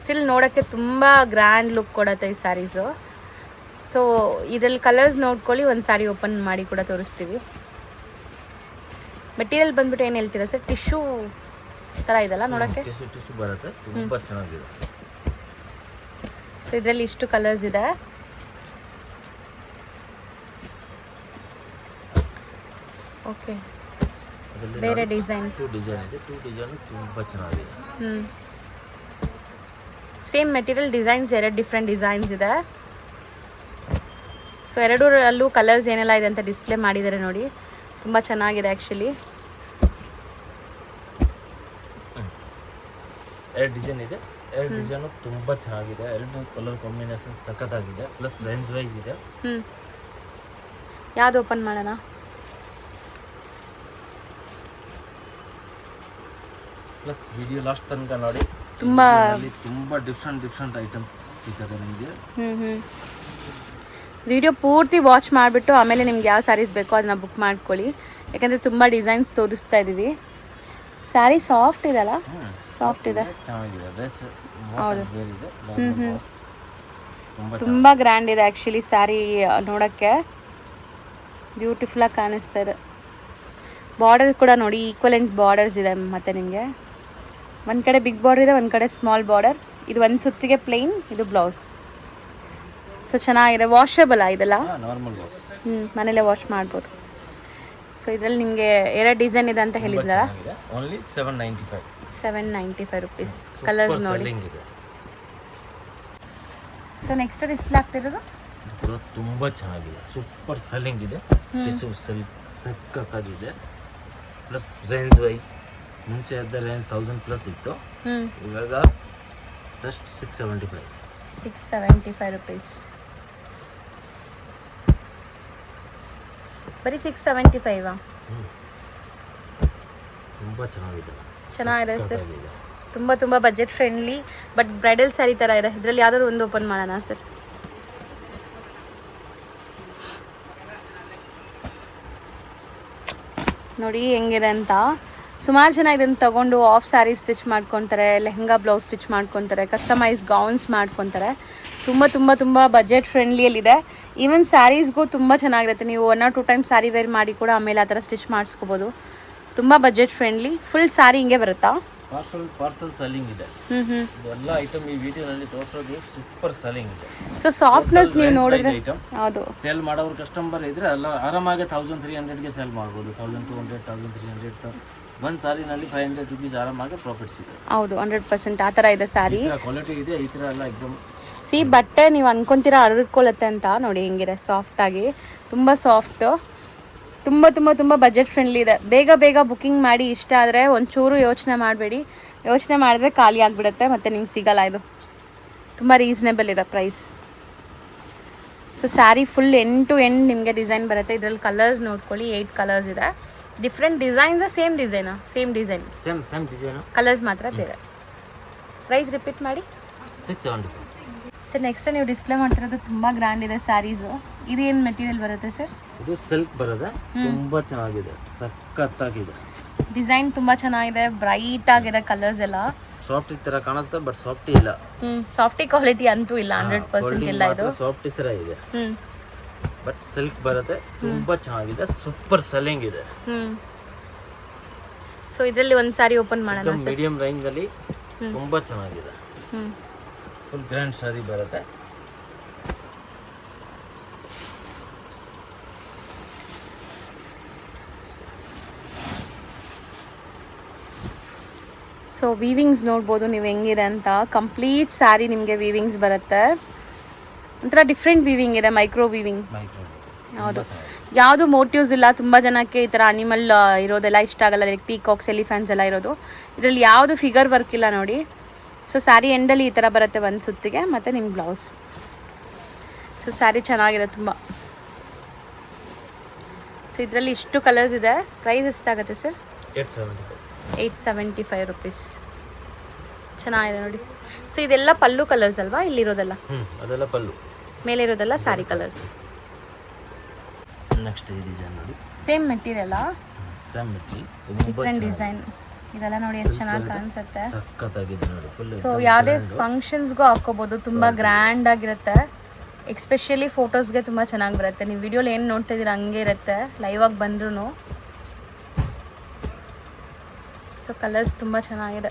ಸ್ಟಿಲ್ ನೋಡೋಕ್ಕೆ ತುಂಬ ಗ್ರ್ಯಾಂಡ್ ಲುಕ್ ಕೊಡುತ್ತೆ ಈ ಸ್ಯಾರೀಸು. ಸೊ ಇದರಲ್ಲಿ ಕಲರ್ಸ್ ನೋಡ್ಕೊಳ್ಳಿ, ಒಂದು ಸ್ಯಾರಿ ಓಪನ್ ಮಾಡಿ ಕೂಡ ತೋರಿಸ್ತೀವಿ. ಮೆಟೀರಿಯಲ್ ಬಂದ್ಬಿಟ್ಟು ಏನು ಹೇಳ್ತೀರಾ ಸರ್? ಟಿಶ್ಯೂ ಥರ ಇದೆಲ್ಲ ನೋಡೋಕ್ಕೆ ಟಿಶ್ಯೂ ಬರುತ್ತೆ, ತುಂಬ ಚೆನ್ನಾಗಿದೆ. ಸೊ ಇದರಲ್ಲಿ ಇಷ್ಟು ಕಲರ್ಸ್ ಇದೆ. ಓಕೆ, ಬೇರೆ ಡಿಸೈನ್ ಟೂ ಡಿಸೈನ್ ಇದೆ, ಟೂ ಡಿಸೈನ್ ತುಂಬ ಚೆನ್ನಾಗಿದೆ. ಸೇಮ್ ಮೆಟೀರಿಯಲ್ ಡಿಸೈನ್ಸ್ ಎರಡು ಡಿಫ್ರೆಂಟ್ ಡಿಸೈನ್ಸ್ ಇದೆ. ಸೊ ಎರಡರಲ್ಲೂ ಕಲರ್ಸ್ ಏನೆಲ್ಲ ಇದೆ ಅಂತ ಡಿಸ್ಪ್ಲೇ ಮಾಡಿದ್ದಾರೆ ನೋಡಿ. ತುಂಬ ಚೆನ್ನಾಗಿದೆ ಆ್ಯಕ್ಚುಲಿ. ಎರಡು ಡಿಸೈನ್ ಇದೆ, ಎರಡು ಡಿಸೈನು ತುಂಬ ಚೆನ್ನಾಗಿದೆ. ಎರಡು ಕಲರ್ ಕಾಂಬಿನೇಷನ್ ಸಖತ್ತಾಗಿದೆ, ಪ್ಲಸ್ ರೇಂಜ್ ವೈಸ್ ಇದೆ. ಯಾವ್ದು ಓಪನ್ ಮಾಡೋಣ? ಪ್ಲಸ್ ವಿಡಿಯೋ ಲಾಸ್ಟ್ ತನಕ ನೋಡಿ, ತುಂಬ ಡಿಫ್ರೆಂಟ್ ಐಟಮ್ಸ್ ಸಿಗುತ್ತೆ ನಿಮಗೆ. ವಿಡಿಯೋ ಪೂರ್ತಿ ವಾಚ್ ಮಾಡಿಬಿಟ್ಟು ಆಮೇಲೆ ನಿಮ್ಗೆ ಯಾವ ಸ್ಯಾರೀಸ್ ಬೇಕೋ ಅದನ್ನ ಬುಕ್ ಮಾಡ್ಕೊಳ್ಳಿ, ಯಾಕಂದರೆ ತುಂಬ ಡಿಸೈನ್ಸ್ ತೋರಿಸ್ತಾ ಇದ್ದೀವಿ. ಸ್ಯಾರಿ ಸಾಫ್ಟ್ ಇದೆಲ್ಲ, ಸಾಫ್ಟ್ ಇದೆ, ಚೆನ್ನಾಗಿದೆ. ಹೌದು, ತುಂಬ ಗ್ರ್ಯಾಂಡ್ ಇದೆ ಆ್ಯಕ್ಚುಲಿ ಸ್ಯಾರಿ. ನೋಡೋಕ್ಕೆ ಬ್ಯೂಟಿಫುಲ್ಲಾಗಿ ಕಾಣಿಸ್ತಾ ಇದೆ. ಬಾರ್ಡರ್ ಕೂಡ ನೋಡಿ, ಈಕ್ವಲೆಂಟ್ ಬಾರ್ಡರ್ಸ್ ಇದೆ. ಮತ್ತು ನಿಮಗೆ ಒಂದು ಕಡೆ ಬಿಗ್ ಬಾರ್ಡರ್ ಇದೆ, ಒಂದು ಕಡೆ ಸ್ಮಾಲ್ ಬಾರ್ಡರ್. ಇದು ಒಂದು ಸುತ್ತಿಗೆ ಪ್ಲೇನ್, ಇದು ಬ್ಲೌಸ್. ಸೊ ಚೆನ್ನಾಗಿದೆ. ವಾಷಬಲ್ ಇದೆಲ್ಲ, ಮನೇಲೆ ವಾಶ್ ಮಾಡ್ಬೋದು. ಸೊ ಇದರಲ್ಲಿ ನಿಮಗೆ ಎರಡು ಡಿಸೈನ್ ಇದೆ ಅಂತ ಹೇಳಿದ್ರಲ್ಲ, ಓನ್ಲಿ 795 ರುಪೀಸ್. ಕಲರ್ಸ್ ನೋಡಿ. ಸೊ ನೆಕ್ಸ್ಟ್ ಡಿಸ್ಪ್ಲೇ ಆಗ್ತಿರೋದು ತುಂಬ ಚೆನ್ನಾಗಿದೆ, ಸೂಪರ್ ಸೆಲ್ಲಿಂಗ್ ಇದೆ. ಟಿಶ್ಯೂ ಸಿಲ್ಕ್ ಸಖತ್ತಾಗಿದೆ. ಪ್ಲಸ್ ರೇಂಜ್ ವೈಸ್ ಮುಂಚೆ ಅದ ರೇಂಜ್ 1000+ ಇತ್ತು, ಇವಾಗ ಜಸ್ಟ್ 675 ರುಪೀಸ್. ಬರೀ 675. ತುಂಬ ಚೆನ್ನಾಗಿದೆ ಸರ್. ತುಂಬ budget friendly, but bridal sari ಥರ ಇದೆ. ಇದರಲ್ಲಿ ಯಾವ್ದಾದ್ರು ಒಂದು ಓಪನ್ ಮಾಡೋಣ ಸರ್? ನೋಡಿ ಹೆಂಗಿದೆ ಅಂತ. ಸುಮಾರು ಜನ ಇದನ್ನು ತೊಗೊಂಡು ಆಫ್ ಸ್ಯಾರಿ ಸ್ಟಿಚ್ ಮಾಡ್ಕೊತಾರೆ, ಲೆಹಂಗಾ ಬ್ಲೌಸ್ ಸ್ಟಿಚ್ ಮಾಡ್ಕೊತಾರೆ, ಕಸ್ಟಮೈಸ್ ಗೌನ್ಸ್ ಮಾಡ್ಕೊತಾರೆ. ತುಂಬ ಬಜೆಟ್ ಫ್ರೆಂಡ್ಲಿಯಲ್ಲಿದೆ. ಈವನ್ ಸ್ಯಾರೀಸ್ಗೂ ತುಂಬ ಚೆನ್ನಾಗಿರುತ್ತೆ. ನೀವು 1 or 2 ಟೈಮ್ಸ್ ಸ್ಯಾರಿ ವೇರ್ ಮಾಡಿ ಕೂಡ ಆಮೇಲೆ ಆ ಥರ ಸ್ಟಿಚ್ ಮಾಡಿಸ್ಕೋಬೋದು. ತುಂಬ ಬಜೆಟ್ ಫ್ರೆಂಡ್ಲಿ. ಫುಲ್ ಸ್ಯಾರಿ ಹಿಂಗೆ ಬರುತ್ತಾ? ಪಾರ್ಸಲ್ ಸೆಲ್ಲಿಂಗ್ ಇದೆ. ಎಲ್ಲ ಐಟಮ್ ಈ ವಿಡಿಯೋನಲ್ಲಿ ತೋರಿಸೋದು ಸೂಪರ್ ಸೆಲ್ಲಿಂಗ್ ಇದೆ. ಸೊ ಸಾಫ್ಟ್ನೆಸ್ ನೀವು ನೋಡಿದ್ರೆ, ಹೌದು, ಸೇಲ್ ಮಾಡೋರು ಕಸ್ಟಮರ್ ಇದ್ರೆ ಎಲ್ಲ ಆರಾಮಾಗಿ 1300ಗೆ ಸೇಲ್ ಮಾಡ್ಬೋದು. 1200, 1300 ಒಂದು ಸಾರಿನಲ್ಲಿ 500 ರುಪೀಸ್ ಆರಾಮಾಗಿ ಪ್ರಾಫಿಟ್ ಸಿಗುತ್ತೆ. ಹೌದು, 100% ಆ ಥರ ಇದೆ ಸ್ಯಾರಿ. ಕ್ವಾಲಿಟಿ ಇದೆ, ಈ ಥರ ಎಲ್ಲ ಎಕ್ದಮ್. ಬಟ್ಟೆ ನೀವು ಅನ್ಕೊಂತೀರಾ ಅರಳ್ಕೊಳ್ಳುತ್ತೆ ಅಂತ, ನೋಡಿ ಹೆಂಗಿದೆ ಸಾಫ್ಟಾಗಿ. ತುಂಬ ಸಾಫ್ಟು, ತುಂಬ ಬಜೆಟ್ ಫ್ರೆಂಡ್ಲಿ ಇದೆ. ಬೇಗ ಬುಕ್ಕಿಂಗ್ ಮಾಡಿ. ಇಷ್ಟ ಆದರೆ ಒಂಚೂರು ಯೋಚನೆ ಮಾಡಬೇಡಿ. ಯೋಚನೆ ಮಾಡಿದ್ರೆ ಖಾಲಿ ಆಗಿಬಿಡುತ್ತೆ, ಮತ್ತು ನಿಮ್ಗೆ ಸಿಗಲ್ಲ. ಇದು ತುಂಬ ರೀಸನೇಬಲ್ ಇದೆ price. So sari full end to end ನಿಮಗೆ ಡಿಸೈನ್ ಬರುತ್ತೆ. ಇದರಲ್ಲಿ ಕಲರ್ಸ್ ನೋಡ್ಕೊಳ್ಳಿ, 8 ಕಲರ್ಸ್ ಇದೆ. ಡಿಫ್ರೆಂಟ್ ಡಿಸೈನ್ಸ್, ಸೇಮ್ ಡಿಸೈನಾ? ಸೇಮ್ ಡಿಸೈನ್, ಕಲರ್ಸ್ ಮಾತ್ರ ಬೇರೆ. ಪ್ರೈಸ್ ರಿಪೀಟ್ ಮಾಡಿ. 675. ಸರ್ ನೆಕ್ಸ್ಟ್ ನೀವು ಡಿಸ್ಪ್ಲೇ ಮಾಡ್ತಿರೋದು ತುಂಬ ಗ್ರ್ಯಾಂಡ್ ಇದೆ ಸ್ಯಾರೀಸು. ಇದೇನು ಮೆಟೀರಿಯಲ್ ಬರುತ್ತೆ ಸರ್? ಇದು ಸಿಲ್ಕ್ ಬರುತ್ತೆ, ತುಂಬ ಚೆನ್ನಾಗಿದೆ, ಸಖತ್ತಾಗಿದೆ. ಡಿಸೈನ್ ತುಂಬ ಚೆನ್ನಾಗಿದೆ, ಬ್ರೈಟ್ ಆಗಿದೆ. ಕಲರ್ಸ್ ಎಲ್ಲ ಸಾಫ್ಟ್ ತರ ಕಾಣಿಸುತ್ತೆ, ಬಟ್ ಸಾಫ್ಟಿ ಇಲ್ಲ. ಸಾಫ್ಟಿ ಕ್ವಾಲಿಟಿ ಅಂತೂ ಇಲ್ಲ, 100% ಇಲ್ಲ. ಇದು ಸಾಫ್ಟಿ ತರ ಇದೆ. ಬಟ್ ಸಿಲ್ಕ್ ಬರುತ್ತೆ, ತುಂಬಾ ಚೆನ್ನಾಗಿದೆ, ಸೂಪರ್ ಸೆಲ್ಲಿಂಗ್ ಇದೆ. ಸೊ ಇದರಲ್ಲಿ ಒಂದು ಸಾರಿ ಓಪನ್ ಮಾಡೋಣ. ಮೀಡಿಯಂ ರೇಂಜ್ ಅಲ್ಲಿ ತುಂಬಾ ಚೆನ್ನಾಗಿದೆ. ಫುಲ್ ಗ್ರ್ಯಾಂಡ್ ಸಾರಿ ಬರುತ್ತೆ. ಸೊ ವೀವಿಂಗ್ಸ್ ನೋಡ್ಬೋದು ನೀವು ಹೆಂಗಿದೆ ಅಂತ. ಕಂಪ್ಲೀಟ್ ಸ್ಯಾರಿ ನಿಮಗೆ ವೀವಿಂಗ್ಸ್ ಬರುತ್ತೆ. ಒಂಥರ ಡಿಫ್ರೆಂಟ್ ವೀವಿಂಗ್ ಇದೆ, ಮೈಕ್ರೋ ವೀವಿಂಗ್. ಹೌದು, ಯಾವುದು ಮೋಟಿವ್ಸ್ ಇಲ್ಲ. ತುಂಬ ಜನಕ್ಕೆ ಈ ಥರ ಅನಿಮಲ್ ಇರೋದೆಲ್ಲ ಇಷ್ಟ ಆಗಲ್ಲ, ಲೈಕ್ ಪೀಕಾಕ್ಸ್, ಎಲಿಫೆಂಟ್ಸ್ ಎಲ್ಲ ಇರೋದು. ಇದರಲ್ಲಿ ಯಾವುದು ಫಿಗರ್ ವರ್ಕ್ ಇಲ್ಲ ನೋಡಿ. ಸೊ ಸ್ಯಾರಿ ಎಂಡಲ್ಲಿ ಈ ಥರ ಬರುತ್ತೆ ಒಂದು ಸುತ್ತಿಗೆ, ಮತ್ತು ನಿಮ್ಮ ಬ್ಲೌಸ್. ಸೊ ಸ್ಯಾರಿ ಚೆನ್ನಾಗಿದೆ ತುಂಬ. ಸೊ ಇದರಲ್ಲಿ ಇಷ್ಟು ಕಲರ್ಸ್ ಇದೆ. ಪ್ರೈಸ್ ಎಷ್ಟಾಗುತ್ತೆ ಸರ್? 875 ರುಪೀಸ್. ಚೆನ್ನಾಗಿದೆ ನೋಡಿ. ಸೊ ಇದೆಲ್ಲ ಪಲ್ಲು ಕಲರ್ಸ್ ಅಲ್ವಾ ಇಲ್ಲಿರೋದೆಲ್ಲ? ಅದೆಲ್ಲ ಪಲ್ಲು, ಮೇಲೆ ಇರೋದೆಲ್ಲ ಸ್ಯಾರಿ ಕಲರ್ಸ್. ನೆಕ್ಸ್ಟ್ ಈ ಡಿಸೈನ್ ನೋಡಿ, same material, same material, different design. ಇದೆಲ್ಲ ನೋಡಿ ಎಷ್ಟು ಚೆನ್ನಾಗಿ ಕಾಣಿಸುತ್ತೆ. ಸಕ್ಕತ್ತಾಗಿದೆ ನೋಡಿ. ಫುಲ್ ಸೊ ಯಾವುದೇ ಫಂಕ್ಷನ್ಸ್ಗೂ ಹಾಕೋಬೋದು, ತುಂಬ ಗ್ರ್ಯಾಂಡ್ ಆಗಿರುತ್ತೆ. ಎಕ್ಸ್ಪೆಷಲಿ ಫೋಟೋಸ್ಗೆ ತುಂಬ ಚೆನ್ನಾಗಿ ಬರುತ್ತೆ. ನೀವು ವಿಡಿಯೋಲಿ ಏನು ನೋಡ್ತಾ ಇದ್ದೀರಾ ಹಂಗೆ ಇರುತ್ತೆ ಲೈವ್ ಆಗಿ ಬಂದ್ರೂ. ಸೊ ಕಲರ್ಸ್ ತುಂಬ ಚೆನ್ನಾಗಿದೆ.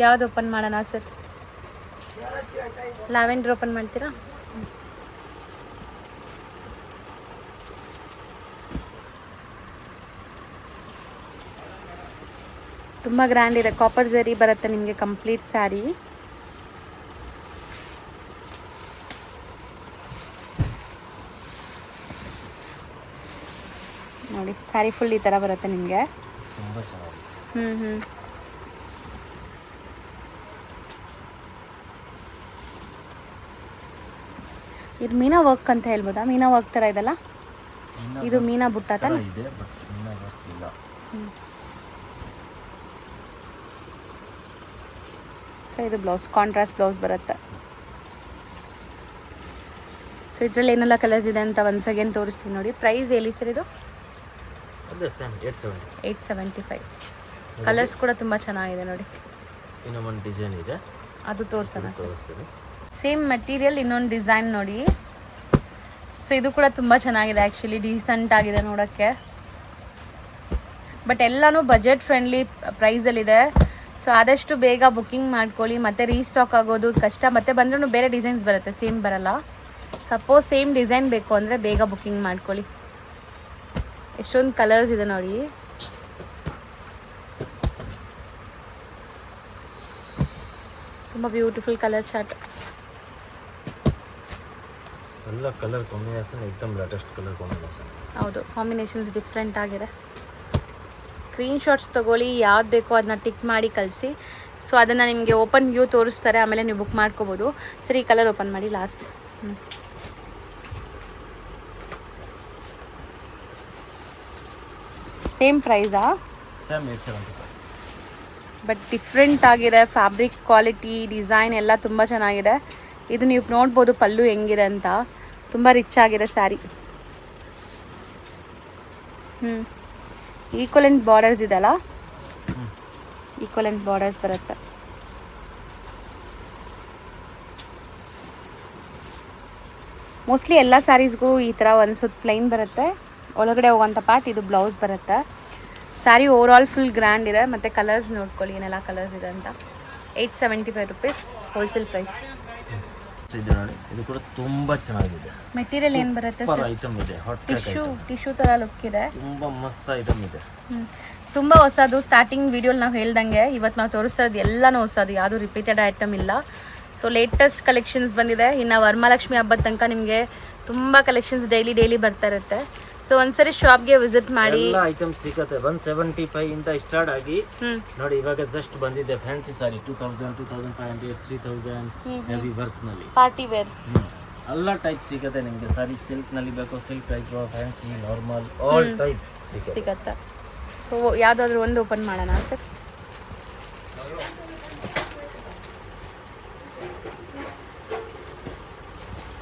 ಯಾವ್ದು ಓಪನ್ ಮಾಡೋಣ ಸರ್? ಲ್ಯಾವೆಂಡರ್ ಓಪನ್ ಮಾಡ್ತೀರಾ? ತುಂಬ ಗ್ರ್ಯಾಂಡ್ ಇದೆ. ಕಾಪರ್ ಜರಿ ಬರುತ್ತೆ ನಿಮಗೆ ಕಂಪ್ಲೀಟ್ ಸ್ಯಾರಿ. ನೋಡಿ ಸ್ಯಾರಿ ಫುಲ್ ಈ ಥರ ಬರುತ್ತೆ ನಿಮಗೆ. ತುಂಬಾ ಚೆನ್ನಾಗಿದೆ. ಇದು ಮೀನಾ ವರ್ಕ್ ಅಂತ ಹೇಳ್ಬೋದಾ? ಮೀನಾ ವರ್ಕ್ ಥರ ಇದೆಲ್ಲ, ಇದು ಮೀನಾ ಬುಟ್ಟ ತಾನೆ ಇದೆ, ಬಟ್ ಮೀನಾ ವರ್ಕ್ ಇಲ್ಲ. ಸೊ ಇದು ಬ್ಲೌಸ್, ಕಾಂಟ್ರಾಸ್ಟ್ ಬ್ಲೌಸ್ ಬರುತ್ತೆ. ಸೊ ಇದರಲ್ಲಿ ಏನೆಲ್ಲ ಕಲರ್ಸ್ ಇದೆ ಅಂತ ಒನ್ಸ್ ಅಗೇನ್ ತೋರಿಸ್ತೀನಿ ನೋಡಿ. ಪ್ರೈಸ್ ಹೇಳಿ ಸರ್ ಇದು? 875. ಕಲರ್ಸ್ ಕೂಡ ತುಂಬ ಚೆನ್ನಾಗಿದೆ ನೋಡಿ. ಇನ್ನೂ ಒಂದು ಡಿಸೈನ್ ಇದೆ, ಅದು ತೋರಿಸೋಣ ಸರ್. ತೋರಿಸ್ತೀನಿ. ಸೇಮ್ ಮೆಟೀರಿಯಲ್, ಇನ್ನೊಂದು ಡಿಸೈನ್ ನೋಡಿ. ಸೊ ಇದು ಕೂಡ ತುಂಬ ಚೆನ್ನಾಗಿದೆ, ಆ್ಯಕ್ಚುಲಿ ಡೀಸೆಂಟ್ ಆಗಿದೆ ನೋಡೋಕ್ಕೆ. ಬಟ್ ಎಲ್ಲನೂ ಬಜೆಟ್ ಫ್ರೆಂಡ್ಲಿ ಪ್ರೈಸಲ್ಲಿದೆ. ಸೊ ಆದಷ್ಟು ಬೇಗ ಬುಕ್ಕಿಂಗ್ ಮಾಡ್ಕೊಳ್ಳಿ, ಮತ್ತು ರೀಸ್ಟಾಕ್ ಆಗೋದು ಕಷ್ಟ. ಮತ್ತು ಬಂದ್ರೂ ಬೇರೆ ಡಿಸೈನ್ಸ್ ಬರುತ್ತೆ, ಸೇಮ್ ಬರಲ್ಲ. ಸಪೋಸ್ ಸೇಮ್ ಡಿಸೈನ್ ಬೇಕು ಅಂದರೆ ಬೇಗ ಬುಕ್ಕಿಂಗ್ ಮಾಡ್ಕೊಳ್ಳಿ. ಎಷ್ಟೊಂದು ಕಲರ್ಸ್ ಇದೆ ನೋಡಿ. ತುಂಬ ಬ್ಯೂಟಿಫುಲ್ ಕಲರ್ ಚಾರ್ಟ್. ಎಲ್ಲ ಕಲರ್ ಕಾಂಬಿನೇಷನ್ ಏಕದಮ್ ಲೇಟೆಸ್ಟ್ ಕಲರ್ ಕಾಂಬಿನೇಷನ್. ಹೌದು, ಕಾಂಬಿನೇಷನ್ಸ್ ಡಿಫ್ರೆಂಟ್ ಆಗಿದೆ. ಸ್ಕ್ರೀನ್ಶಾಟ್ಸ್ ತೊಗೊಳ್ಳಿ, ಯಾವ್ದು ಬೇಕೋ ಅದನ್ನ ಟಿಕ್ ಮಾಡಿ ಕಳಿಸಿ. ಸೊ ಅದನ್ನು ನಿಮಗೆ ಓಪನ್ ವ್ಯೂ ತೋರಿಸ್ತಾರೆ, ಆಮೇಲೆ ನೀವು ಬುಕ್ ಮಾಡ್ಕೋಬೋದು. ಸರಿ, ಈ ಕಲರ್ ಓಪನ್ ಮಾಡಿ ಲಾಸ್ಟ್. ಸೇಮ್ ಪ್ರೈಸಾ? ಸೇಮ್ 875. ಬಟ್ ಡಿಫ್ರೆಂಟ್ ಆಗಿದೆ. ಫ್ಯಾಬ್ರಿಕ್ ಕ್ವಾಲಿಟಿ, ಡಿಸೈನ್ ಎಲ್ಲ ತುಂಬ ಚೆನ್ನಾಗಿದೆ. ಇದು ನೀವು ನೋಡ್ಬೋದು ಪಲ್ಲು ಹೆಂಗಿದೆ ಅಂತ. ತುಂಬ ರಿಚ್ ಆಗಿದೆ ಸ್ಯಾರಿ. ಈಕ್ವಲೆಂಟ್ ಬಾರ್ಡರ್ಸ್ ಇದೆಲ್ಲ, ಈಕ್ವಲೆಂಟ್ ಬಾರ್ಡರ್ಸ್ ಬರುತ್ತೆ. ಮೋಸ್ಟ್ಲಿ ಎಲ್ಲ ಸ್ಯಾರೀಸ್ಗೂ ಈ ಥರ ಒಂದು ಸುತ್ತ ಪ್ಲೈನ್ ಬರುತ್ತೆ. ಒಳಗಡೆ ಹೋಗೋಂಥ ಪಾರ್ಟ್ ಇದು ಬ್ಲೌಸ್ ಬರುತ್ತೆ. Sari over all full grand ಇದೆ. ಮತ್ತು ಕಲರ್ಸ್ ನೋಡ್ಕೊಳ್ಳಿ ಏನೆಲ್ಲ ಕಲರ್ಸ್ ಇದೆ ಅಂತ. 875 ರುಪೀಸ್ ಹೋಲ್ಸೇಲ್ ಪ್ರೈಸ್. ಇದು ನೋಡಿ, ಇದು ಕೂಡ ತುಂಬಾ ಚೆನ್ನಾಗಿದೆ. ಮೆಟೀರಿಯಲ್ ಏನು ಬರುತ್ತೆ ಸೂಪರ್ ಐಟಮ್ ಇದೆ. ಟಿಶ್ಯೂ ಥರ ಲುಕ್ ಇದೆ. ತುಂಬಾ ಮಸ್ತ್ ಐಟಮ್ ಇದೆ. ತುಂಬ ಹೊಸದು. ಸ್ಟಾರ್ಟಿಂಗ್ ವಿಡಿಯೋಲಿ ನಾವು ಹೇಳ್ದಂಗೆ ಇವತ್ತು ನಾವು ತೋರಿಸ್ತಾ ಇರೋದು ಎಲ್ಲನೂ ಹೊಸದು, ಯಾವುದು ರಿಪೀಟೆಡ್ ಐಟಮ್ ಇಲ್ಲ. ಸೊ ಲೇಟೆಸ್ಟ್ ಕಲೆಕ್ಷನ್ಸ್ ಬಂದಿದೆ. ಇನ್ನು ವರಮಹಾಲಕ್ಷ್ಮಿ ಹಬ್ಬದ ತನಕ ನಿಮಗೆ ತುಂಬ ಕಲೆಕ್ಷನ್ಸ್ ಡೈಲಿ ಬರ್ತಾ ಇರುತ್ತೆ. ಸೊ ಒಂದ್ಸರಿ ಶಾಪ್ಗೆ ವಿಸಿಟ್ ಮಾಡಿ. ಎಲ್ಲ ಐಟಮ್ ಸಿಗುತ್ತೆ. 175 ಇಂದ ಸ್ಟಾರ್ಟ್ ಆಗಿ ನೋಡಿ ಇವಾಗ ಜಸ್ಟ್ ಬಂದಿದೆ ಫ್ಯಾನ್ಸಿ ಸಾರಿ 2000, 2500, 3000 ಹೆವಿ ವರ್ಕ್ ನಲ್ಲಿ ಪಾರ್ಟಿ ವೇರ್ ಎಲ್ಲ ಟೈಪ್ ಸಿಗುತ್ತೆ ನಿಮಗೆ. ಸಾರಿ ಸಿಲ್ಕ್ ನಲ್ಲಿ ಬೇಕು, silk type, fancy, normal, all type ಸಿಗುತ್ತೆ. ಸೊ ಯಾವುದಾದ್ರೂ ಒಂದು ಓಪನ್ ಮಾಡೋಣ ಸರ್?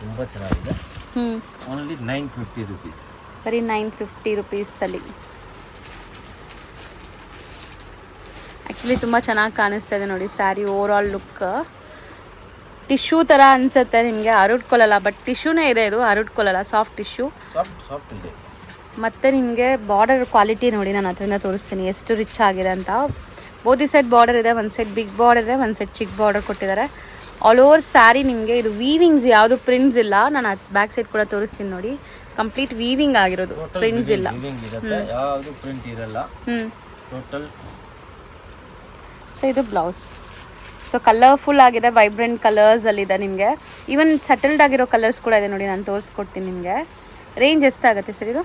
ತುಂಬಾ ಚೆನ್ನಾಗಿದೆ. Only 950 rupees. ಬರೀ 950 ರುಪೀಸಲ್ಲಿ. ಆ್ಯಕ್ಚುಲಿ ತುಂಬ ಚೆನ್ನಾಗಿ ಕಾಣಿಸ್ತಾ ಇದೆ ನೋಡಿ sari over all look. Tissue ಥರ ಅನಿಸುತ್ತೆ ನಿಮಗೆ, ಹರಡ್ಕೊಳ್ಳಲ್ಲ. ಬಟ್ ಟಿಶ್ಯೂನೇ ಇದೆ ಇದು, ಹರಡ್ಕೊಳ್ಳಲ್ಲ, ಸಾಫ್ಟ್ ಟಿಶ್ಯೂ. ಸಾಫ್ಟ್ ಇದೆ. ಮತ್ತು ನಿಮಗೆ ಬಾರ್ಡರ್ ಕ್ವಾಲಿಟಿ ನೋಡಿ, ನಾನು ಅದರಿಂದ ತೋರಿಸ್ತೀನಿ ಎಷ್ಟು ರಿಚ್ ಆಗಿದೆ ಅಂತ. ಬೋದಿ ಸೈಡ್ ಬಾರ್ಡರ್ ಇದೆ, ಒಂದು ಸೈಡ್ ಬಿಗ್ ಬಾರ್ಡರ್ ಇದೆ, ಒಂದು ಸೈಡ್ ಚಿಕ್ಕ ಬಾರ್ಡರ್ ಕೊಟ್ಟಿದ್ದಾರೆ. ಆಲ್ ಓವರ್ ಸ್ಯಾರಿ ನಿಮಗೆ ಇದು ವೀವಿಂಗ್ಸ್, ಯಾವುದು ಪ್ರಿಂಟ್ಸ್ ಇಲ್ಲ. ನಾನು ಬ್ಯಾಕ್ ಸೈಡ್ ಕೂಡ ತೋರಿಸ್ತೀನಿ ನೋಡಿ, ಕಂಪ್ಲೀಟ್ ವೀವಿಂಗ್ ಆಗಿರೋದು, ಪ್ರಿಂಟ್ಸ್ ಇಲ್ಲ. ಯಾವುದು ಪ್ರಿಂಟ್ ಇರಲ್ಲ. ಟೋಟಲ್. ಸೊ ಇದು ಬ್ಲೌಸ್. ಸೊ ಕಲರ್ಫುಲ್ ಆಗಿದೆ, ವೈಬ್ರೆಂಟ್ ಕಲರ್ಸಲ್ಲಿದೆ ನಿಮಗೆ. ಈವನ್ ಸಟಲ್ಡ್ ಆಗಿರೋ ಕಲರ್ಸ್ ಕೂಡ ಇದೆ ನೋಡಿ, ನಾನು ತೋರಿಸ್ಕೊಡ್ತೀನಿ ನಿಮಗೆ. ರೇಂಜ್ ಎಷ್ಟಾಗುತ್ತೆ ಸರ್ ಇದು?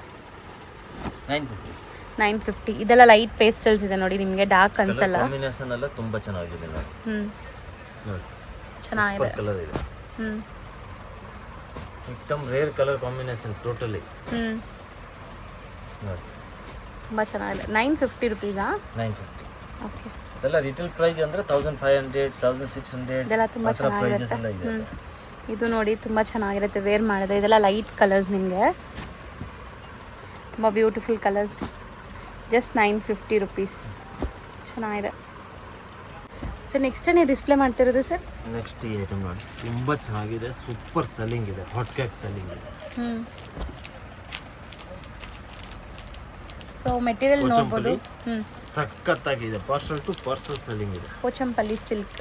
950. ಇದೆಲ್ಲ ಲೈಟ್ ಪೇಸ್ಟಲ್ಸ್ ಇದೆ ನೋಡಿ, ನಿಮಗೆ ಡಾರ್ಕ್ ಅನ್ಸಲ್ಲ. ಕಾಂಬಿನೇಷನ್ ಎಲ್ಲ ತುಂಬಾ ಚೆನ್ನಾಗಿದೆ ನೋಡಿ. ಚೆನ್ನಾಗಿದೆ. ಕಲರ್ ಇದೆ. एकदम ರೇರ್ ಕಲರ್ ಕಾಂಬಿನೇಷನ್ ಟೋಟಲಿ. ತುಂಬಾ ಚೆನ್ನಾಗಿದೆ. 950 ರುಪೀಸಾ? 950. ಓಕೆ. ಇದೆಲ್ಲ ರಿಟೇಲ್ ಪ್ರೈಸ್ ಅಂದ್ರೆ 1500, 1600 ಇದೆಲ್ಲ ತುಂಬಾ ಚೆನ್ನಾಗಿರುತ್ತೆ. ಇದು ನೋಡಿ ತುಂಬಾ ಚೆನ್ನಾಗಿರುತ್ತೆ ವೇರ್ ಮಾಡಿದ್ರೆ. ಇದೆಲ್ಲ ಲೈಟ್ ಕಲರ್ಸ್ ನಿಮಗೆ, ತುಂಬ ಬ್ಯೂಟಿಫುಲ್ ಕಲರ್ಸ್. Just 950 rupees. ಚೆನ್ನಾಗಿದೆ ಸರ್. ನೆಕ್ಸ್ಟ್ ನೀವು ಡಿಸ್ಪ್ಲೇ ಮಾಡ್ತಿರೋದು ಸರ್? ನೆಕ್ಸ್ಟ್ ಈ ಐಟಮ್ ನೋಡಿ, ತುಂಬ ಚೆನ್ನಾಗಿದೆ, ಸೂಪರ್ ಸೆಲ್ಲಿಂಗ್ ಇದೆ, ಹಾಟ್ ಕೇಕ್ ಸೆಲ್ಲಿಂಗ್ ಇದೆ. ಸೊ ಮೆಟೀರಿಯಲ್ ನೋಡ್ಬೋದು. ಸಖತ್ತಾಗಿದೆ, ಪಾರ್ಸಲ್ ಟು ಪಾರ್ಸಲ್ ಸೆಲ್ಲಿಂಗ್ ಇದೆ. ಪೋಚಂಪಲ್ಲಿ ಸಿಲ್ಕ್.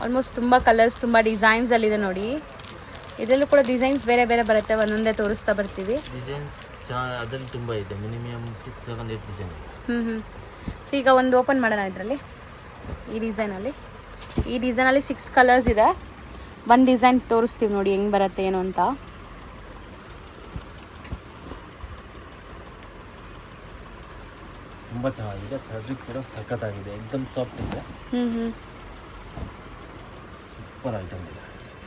ಆಲ್ಮೋಸ್ಟ್ ತುಂಬ ಕಲರ್ಸ್, ತುಂಬ ಡಿಸೈನ್ಸ್ ಅಲ್ಲಿದೆ ನೋಡಿ. ಇದರಲ್ಲೂ ಕೂಡ ಡಿಸೈನ್ಸ್ ಬೇರೆ ಬೇರೆ ಬರುತ್ತೆ, ಒಂದೊಂದೇ ತೋರಿಸ್ತಾ ಬರ್ತೀವಿ. ಡಿಸೈನ್ಸ್ ಅದ್ರಲ್ಲಿ ತುಂಬ ಇದೆ, ಮಿನಿಮಮ್ 6, 7, 8 ಡಿಸೈನ್ ಇದೆ. ಸೊ ಈಗ ಒಂದು ಓಪನ್ ಮಾಡೋಣ ಇದರಲ್ಲಿ. ಈ ಡಿಸೈನಲ್ಲಿ 6 ಕಲರ್ಸ್ ಇದೆ. ಒಂದು ಡಿಸೈನ್ ತೋರಿಸ್ತೀವಿ ನೋಡಿ ಹೆಂಗೆ ಬರುತ್ತೆ ಏನು ಅಂತ. ತುಂಬ ಚೆನ್ನಾಗಿದೆ, ಫ್ಯಾಬ್ರಿಕ್ ಕೂಡ ಸಖತ್ತಾಗಿದೆ, ಎಕ್ದಮ್ ಸಾಫ್ಟ್ ಇದೆ. ಸೂಪರ್ ಐಟಮ್ ಇದೆ.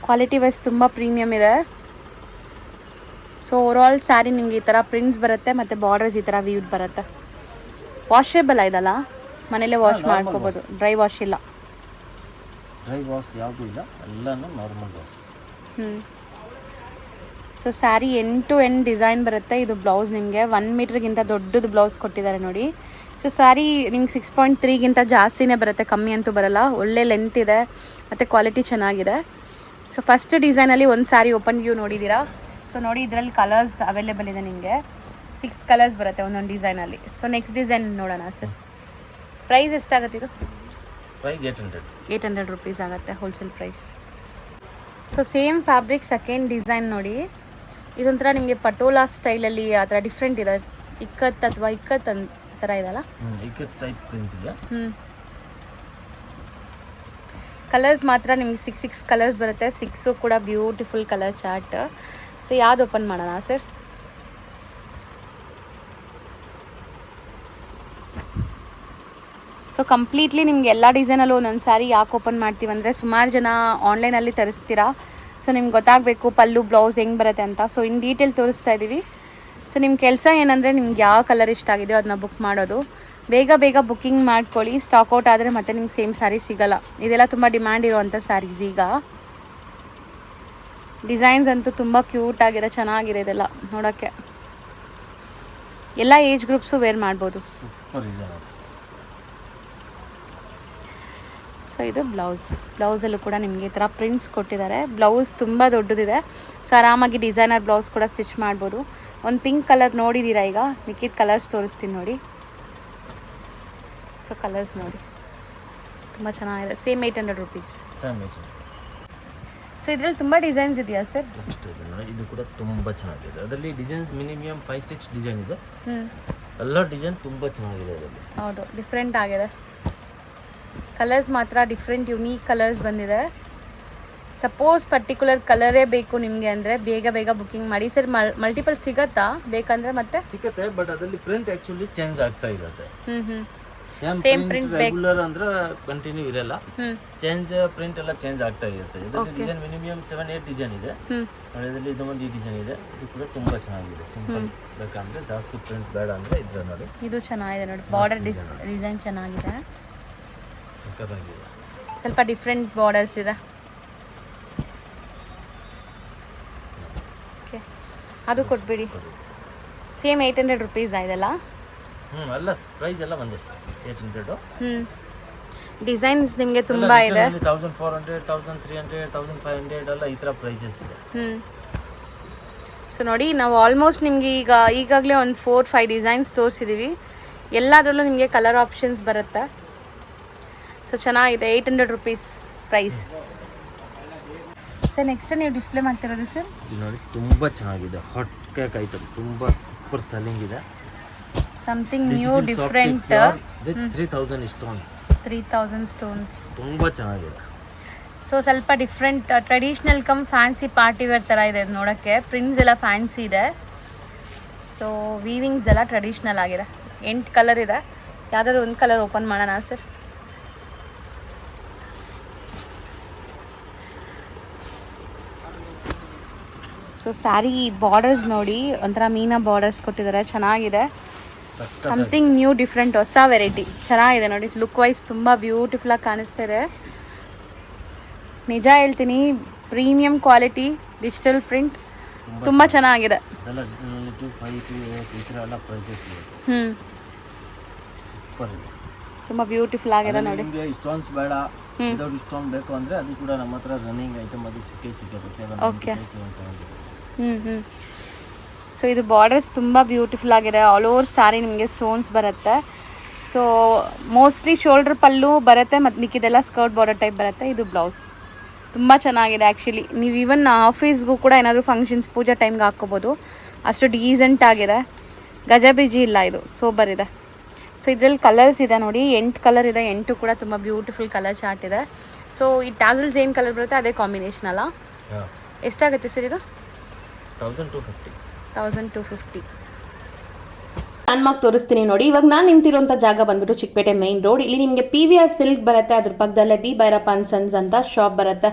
ಕ್ವಾಲಿಟಿ ವೈಸ್ ತುಂಬ ಪ್ರೀಮಿಯಮ್ ಇದೆ. ಸೊ ಓವರಾಲ್ ಸ್ಯಾರಿ ನಿಮಗೆ ಈ ಥರ ಪ್ರಿಂಟ್ಸ್ ಬರುತ್ತೆ, ಮತ್ತು ಬಾರ್ಡರ್ಸ್ ಈ ಥರ ವೀವ್ಡ್ ಬರುತ್ತೆ. ವಾಷೇಬಲ್ ಇದಲ್ಲ, ಮನೇಲೇ ವಾಶ್ ಮಾಡ್ಕೋಬೋದು, ಡ್ರೈ ವಾಶ್ ಇಲ್ಲ. ಡ್ರೈ ವಾಶ್ ಯಾವುದೂ ಇಲ್ಲ, ಎಲ್ಲನೂ normal wash. So sari end to end design ಬರುತ್ತೆ. ಇದು ಬ್ಲೌಸ್ ನಿಮಗೆ 1 ಮೀಟ್ರ್ಗಿಂತ ದೊಡ್ಡದು ಬ್ಲೌಸ್ ಕೊಟ್ಟಿದ್ದಾರೆ ನೋಡಿ. ಸೊ ಸ್ಯಾರಿ ನಿಮ್ಗೆ 6.3ಗಿಂತ ಜಾಸ್ತಿನೇ ಬರುತ್ತೆ, ಕಮ್ಮಿ ಅಂತೂ ಬರಲ್ಲ. ಒಳ್ಳೆ ಲೆಂತ್ ಇದೆ ಮತ್ತು ಕ್ವಾಲಿಟಿ ಚೆನ್ನಾಗಿದೆ. ಸೊ ಫಸ್ಟ್ ಡಿಸೈನಲ್ಲಿ ಒಂದು ಸ್ಯಾರಿ ಓಪನ್ ವ್ಯೂ ನೋಡಿದ್ದೀರಾ. ಸೊ ನೋಡಿ, ಇದರಲ್ಲಿ ಕಲರ್ಸ್ ಅವೈಲೇಬಲ್ ಇದೆ ನಿಮಗೆ. 6 ಕಲರ್ಸ್ ಬರುತ್ತೆ ಒಂದೊಂದು ಡಿಸೈನಲ್ಲಿ. ಸೊ ನೆಕ್ಸ್ಟ್ ಡಿಸೈನ್ ನೋಡೋಣ ಸರ್. ಪ್ರೈಸ್ ಎಷ್ಟಾಗುತ್ತೆ ಇದು? ಪ್ರೈಸ್ 800 ರುಪೀಸ್ ಆಗುತ್ತೆ wholesale price. So same fabric second design ನೋಡಿ. ಇದೊಂಥರ ನಿಮಗೆ ಪಟೋಲಾ ಸ್ಟೈಲಲ್ಲಿ ಆ ಥರ ಡಿಫ್ರೆಂಟ್ ಇದೆ. ಇಕ್ಕತ್ ಥರ ಇದಲ್ಲ, ಇಕ್ಕತ್ ಟೈಪ್ ಪ್ರಿಂಟ್ ಇದೆ. ಕಲರ್ಸ್ ಮಾತ್ರ ನಿಮಗೆ 6 ಕಲರ್ಸ್ ಬರುತ್ತೆ. 6 ಕೂಡ ಬ್ಯೂಟಿಫುಲ್ ಕಲರ್ ಚಾರ್ಟ್. ಸೊ ಯಾವ್ದು ಓಪನ್ ಮಾಡೋಣ ಸರ್? ಸೊ ಕಂಪ್ಲೀಟ್ಲಿ ನಿಮ್ಗೆ ಎಲ್ಲ ಡಿಸೈನಲ್ಲೂ ಒಂದೊಂದು ಸ್ಯಾರಿ ಯಾಕೆ ಓಪನ್ ಮಾಡ್ತೀವಿ ಅಂದರೆ, ಸುಮಾರು ಜನ ಆನ್ಲೈನಲ್ಲಿ ತರಿಸ್ತೀರಾ. ಸೊ ನಿಮ್ಗೆ ಗೊತ್ತಾಗಬೇಕು ಪಲ್ಲು ಬ್ಲೌಸ್ ಹೆಂಗೆ ಬರುತ್ತೆ ಅಂತ. ಸೊ ಇನ್ ಡೀಟೇಲ್ ತೋರಿಸ್ತಾ ಇದ್ದೀವಿ. ಸೊ ನಿಮ್ಮ ಕೆಲಸ ಏನಂದರೆ, ನಿಮ್ಗೆ ಯಾವ ಕಲರ್ ಇಷ್ಟ ಆಗಿದೆಯೋ ಅದನ್ನ ಬುಕ್ ಮಾಡೋದು. ಬೇಗ ಬುಕ್ಕಿಂಗ್ ಮಾಡ್ಕೊಳ್ಳಿ. ಸ್ಟಾಕ್ ಔಟ್ ಆದರೆ ಮತ್ತೆ ನಿಮ್ಗೆ ಸೇಮ್ ಸ್ಯಾರಿ ಸಿಗೋಲ್ಲ. ಇದೆಲ್ಲ ತುಂಬ ಡಿಮ್ಯಾಂಡ್ ಇರುವಂಥ ಸ್ಯಾರೀಸ್ ಈಗ. ಡಿಸೈನ್ಸ್ ಅಂತೂ ತುಂಬ ಕ್ಯೂಟ್ ಆಗಿದೆ, ಚೆನ್ನಾಗಿದೆ ಇದೆಲ್ಲ ನೋಡೋಕ್ಕೆ. ಎಲ್ಲ ಏಜ್ ಗ್ರೂಪ್ಸು ವೇರ್ ಮಾಡ್ಬೋದು. ಸೊ ಇದು ಬ್ಲೌಸಲ್ಲೂ ಕೂಡ ನಿಮಗೆ ಈ ಥರ ಪ್ರಿಂಟ್ಸ್ ಕೊಟ್ಟಿದ್ದಾರೆ. ಬ್ಲೌಸ್ ತುಂಬ ದೊಡ್ಡದಿದೆ. ಸೊ ಆರಾಮಾಗಿ ಡಿಸೈನರ್ ಬ್ಲೌಸ್ ಕೂಡ ಸ್ಟಿಚ್ ಮಾಡ್ಬೋದು. ಒಂದು ಪಿಂಕ್ ಕಲರ್ ನೋಡಿದ್ದೀರಾ, ಈಗ ಮಿಕ್ಕಿದ ಕಲರ್ಸ್ ತೋರಿಸ್ತೀನಿ ನೋಡಿ. ಸೊ ಕಲರ್ಸ್ ನೋಡಿ ತುಂಬ ಚೆನ್ನಾಗಿದೆ. Same 800 rupees. ಸೊ ಇದರಲ್ಲಿ ತುಂಬ ಡಿಸೈನ್ಸ್ ಇದೆಯಾ ಸರ್? ಇದು ಕೂಡ ತುಂಬ ಚೆನ್ನಾಗಿದೆ. ಅದರಲ್ಲಿ ಡಿಸೈನ್ಸ್ ಮಿನಿಮಮ್ 5-6 ಡಿಸೈನ್ ಇದೆ. ಎಲ್ಲ ಡಿಸೈನ್ ತುಂಬ ಚೆನ್ನಾಗಿದೆ ಅದರಲ್ಲಿ. ಹೌದು, ಡಿಫ್ರೆಂಟ್ ಆಗಿದೆ. ಕಲರ್ಸ್ ಮಾತ್ರ ಡಿಫ್ರೆಂಟ್ ಯುನೀಕ್ ಕಲರ್ಸ್ ಬಂದಿದೆ. ಸಪೋಸ್ ಪರ್ಟಿಕ್ಯುಲರ್ ಕಲರೇ ಬೇಕು ನಿಮಗೆ ಅಂದರೆ ಬೇಗ ಬುಕ್ಕಿಂಗ್ ಮಾಡಿ ಸರ್. ಮಲ್ಟಿಪಲ್ ಸಿಗತ್ತಾ ಬೇಕಂದ್ರೆ? ಮತ್ತೆ ಸಿಗುತ್ತೆ, ಬಟ್ ಅದರಲ್ಲಿ ಪ್ರಿಂಟ್ ಆಕ್ಚುಲಿ ಚೇಂಜ್ ಆಗ್ತಾ ಇರುತ್ತೆ. ಸೇಮ್ ಪ್ರಿಂಟ್ ರೆಗ್ಯುಲರ್ ಅಂದ್ರೆ ಕಂಟಿನ್ಯೂ ಇರಲ್ಲ, ಚೇಂಜ್ ಪ್ರಿಂಟ್ ಎಲ್ಲ ಚೇಂಜ್ ಆಗ್ತಾ ಇರುತ್ತೆ. ಇದರಲ್ಲಿ ಡಿಸೈನ್ ಮಿನಿಮಮ್ 7-8 ಡಿಸೈನ್ ಇದೆ. ಇದರಲ್ಲಿ ಇದು ಒಂದು ಡಿಸೈನ್ ಇದೆ. ಇದು ಕೂಡ ತುಂಬಾ ಚೆನ್ನಾಗಿದೆ. ಸಿಂಪಲ್ ಬೇಕಂದ್ರೆ, ಜಾಸ್ತಿ ಪ್ರಿಂಟ್ ಬೇಡ ಅಂದ್ರೆ ಇದ್ರ ನೋಡಿ. ಇದು ಚೆನ್ನಾಗಿದೆ ನೋಡಿ, ಬಾರ್ಡರ್ ಡಿಸೈನ್ ಚೆನ್ನಾಗಿದೆ, ಸಕ್ಕತ್ತಾಗಿದೆ. ಸ್ವಲ್ಪ ಡಿಫ್ರೆಂಟ್ ಬಾರ್ಡರ್ಸ್ ಇದೆ. ಓಕೆ, ಅದು ಕೊಟ್ಬಿಡಿ. ಸೇಮ್ 800 ರುಪೀಸ್ ಇದೆಲ್ಲ. ಎಲ್ಲ ಪ್ರೈಸ್ ಎಲ್ಲ ಒಂದೇ 800. ಡಿಸೈನ್ಸ್ ನಿಮಗೆ ತುಂಬ ಇದೆ. 1400, 1300, 1500 ಎಲ್ಲ ಈ ಥರ ಪ್ರೈಸಸ್ ಇದೆ. ಸೊ ನೋಡಿ, ನಾವು ಆಲ್ಮೋಸ್ಟ್ ನಿಮಗೆ ಈಗಾಗಲೇ ಒಂದು 4-5 ಡಿಸೈನ್ಸ್ ತೋರಿಸಿದ್ದೀವಿ. ಎಲ್ಲದರಲ್ಲೂ ನಿಮಗೆ ಕಲರ್ ಆಪ್ಷನ್ಸ್ ಬರುತ್ತೆ. ಸೊ ಚೆನ್ನಾಗಿದೆ. 800 ರುಪೀಸ್ ಪ್ರೈಸ್. ಸರ್ ನೆಕ್ಸ್ಟ್ ನೀವು ಡಿಸ್ಪ್ಲೇ ಮಾಡ್ತಿರೋದು ಸರ್? ಇದು ನೋಡಿ ತುಂಬ ಚೆನ್ನಾಗಿದೆ. ಹಾಟ್ ಕೇಕ್ ಐಟಮ್ ತುಂಬ ಸೂಪರ್ ಸೆಲ್ಲಿಂಗ್ ಇದೆ. Something new different with 3000 stones. 3000 stones ತುಂಬ ಚೆನ್ನಾಗಿದೆ. ಸೊ ಸ್ವಲ್ಪ different traditional cum fancy party wear ಥರ ಇದೆ ನೋಡೋಕ್ಕೆ. ಪ್ರಿಂಟ್ಸ್ ಎಲ್ಲ ಫ್ಯಾನ್ಸಿ ಇದೆ. ಸೊ ವೀವಿಂಗ್ಸ್ ಎಲ್ಲ ಟ್ರೆಡಿಷ್ನಲ್ ಆಗಿದೆ. 8 ಕಲರ್ ಇದೆ. ಯಾವ್ದಾದ್ರು ಒಂದು ಕಲರ್ ಓಪನ್ ಮಾಡೋಣ ಸರ್? ಸೊ ಸ್ಯಾರಿ ಬಾರ್ಡರ್ಸ್ ನೋಡಿ, ಒಂಥರ ಮೀನಾ ಬಾರ್ಡರ್ಸ್ ಕೊಟ್ಟಿದ್ದಾರೆ, ಚೆನ್ನಾಗಿದೆ. ಸಮಥಿಂಗ್ ನ್ಯೂ ಡಿಫ್ರೆಂಟ್, ಹೊಸ ವೆರೈಟಿ, ಚೆನ್ನಾಗಿದೆ ನೋಡಿ. ಲುಕ್ ವೈಸ್ ತುಂಬ ಬ್ಯೂಟಿಫುಲ್ಲಾಗಿ ಕಾಣಿಸ್ತಾ ಇದೆ. ನಿಜ ಹೇಳ್ತೀನಿ, ಪ್ರೀಮಿಯಂ ಕ್ವಾಲಿಟಿ ಡಿಜಿಟಲ್ ಪ್ರಿಂಟ್ ತುಂಬ ಚೆನ್ನಾಗಿದೆ. ತುಂಬ ಬ್ಯೂಟಿಫುಲ್ ಆಗಿದೆ ನೋಡಿ. ಸ್ಟೋನ್ಸ್ ಬೇಡ, ವಿತೌಟ್ ಸ್ಟೋನ್ ಬೇಕು ಅಂದರೆ ಅದು ಕೂಡ ನಮ್ಮ ಹತ್ರ ರನ್ನಿಂಗ್ ಐಟಮ್ ಅದು ಸಿಗುತ್ತೆ. ಓಕೆ. ಸೊ ಇದು ಬಾರ್ಡರ್ಸ್ ತುಂಬ ಬ್ಯೂಟಿಫುಲ್ ಆಗಿದೆ. ಆಲ್ ಓವರ್ ಸ್ಯಾರಿ ನಿಮಗೆ ಸ್ಟೋನ್ಸ್ ಬರುತ್ತೆ. ಸೊ ಮೋಸ್ಟ್ಲಿ ಶೋಲ್ಡರ್ ಪಲ್ಲು ಬರುತ್ತೆ ಮತ್ತು ಮಿಕ್ಕಿದೆಲ್ಲ ಸ್ಕರ್ಟ್ ಬಾರ್ಡರ್ ಟೈಪ್ ಬರುತ್ತೆ. ಇದು ಬ್ಲೌಸ್ ತುಂಬ ಚೆನ್ನಾಗಿದೆ. ಆ್ಯಕ್ಚುಲಿ ನೀವು ಈವನ್ ಆಫೀಸ್ಗೂ ಕೂಡ ಏನಾದರೂ ಫಂಕ್ಷನ್ಸ್ ಪೂಜಾ ಟೈಮ್ಗೆ ಹಾಕ್ಕೋಬೋದು. ಅಷ್ಟು ಡೀಸೆಂಟ್ ಆಗಿದೆ. ಗಜಬೀಜಿ ಇಲ್ಲ, ಇದು ಸೋಬರ್ ಇದೆ. ಸೊ ಇದರಲ್ಲಿ ಕಲರ್ಸ್ ಇದೆ ನೋಡಿ, 8 ಕಲರ್ ಇದೆ. 8 ಕೂಡ ತುಂಬ ಬ್ಯೂಟಿಫುಲ್ ಕಲರ್ ಚಾರ್ಟ್ ಇದೆ. ಸೊ ಈ ಟ್ಯಾಸಲ್ಸ್ ಏನು ಕಲರ್ ಬರುತ್ತೆ ಅದೇ ಕಾಂಬಿನೇಷನ್ ಅಲ್ಲ? ಎಷ್ಟಾಗುತ್ತೆ ಸರ್ ಇದು? 1250. ಲ್ಯಾಂಡ್ಮಾರ್ಕ್ ತೋರಿಸ್ತೀನಿ ನೋಡಿ. ಇವಾಗ ನಾನು ನಿಂತಿರೋಂಥ ಜಾಗ ಬಂದ್ಬಿಟ್ಟು ಚಿಕ್ಕಪೇಟೆ ಮೈನ್ ರೋಡ್. ಇಲ್ಲಿ ನಿಮಗೆ PVR ಸಿಲ್ಕ್ ಬರುತ್ತೆ, ಅದ್ರ ಪಕ್ಕದಲ್ಲೇ ಬಿ ಭೈರಪ್ಪ ಅಂಡ್ ಸನ್ಸ್ ಅಂತ ಶಾಪ್ ಬರುತ್ತೆ.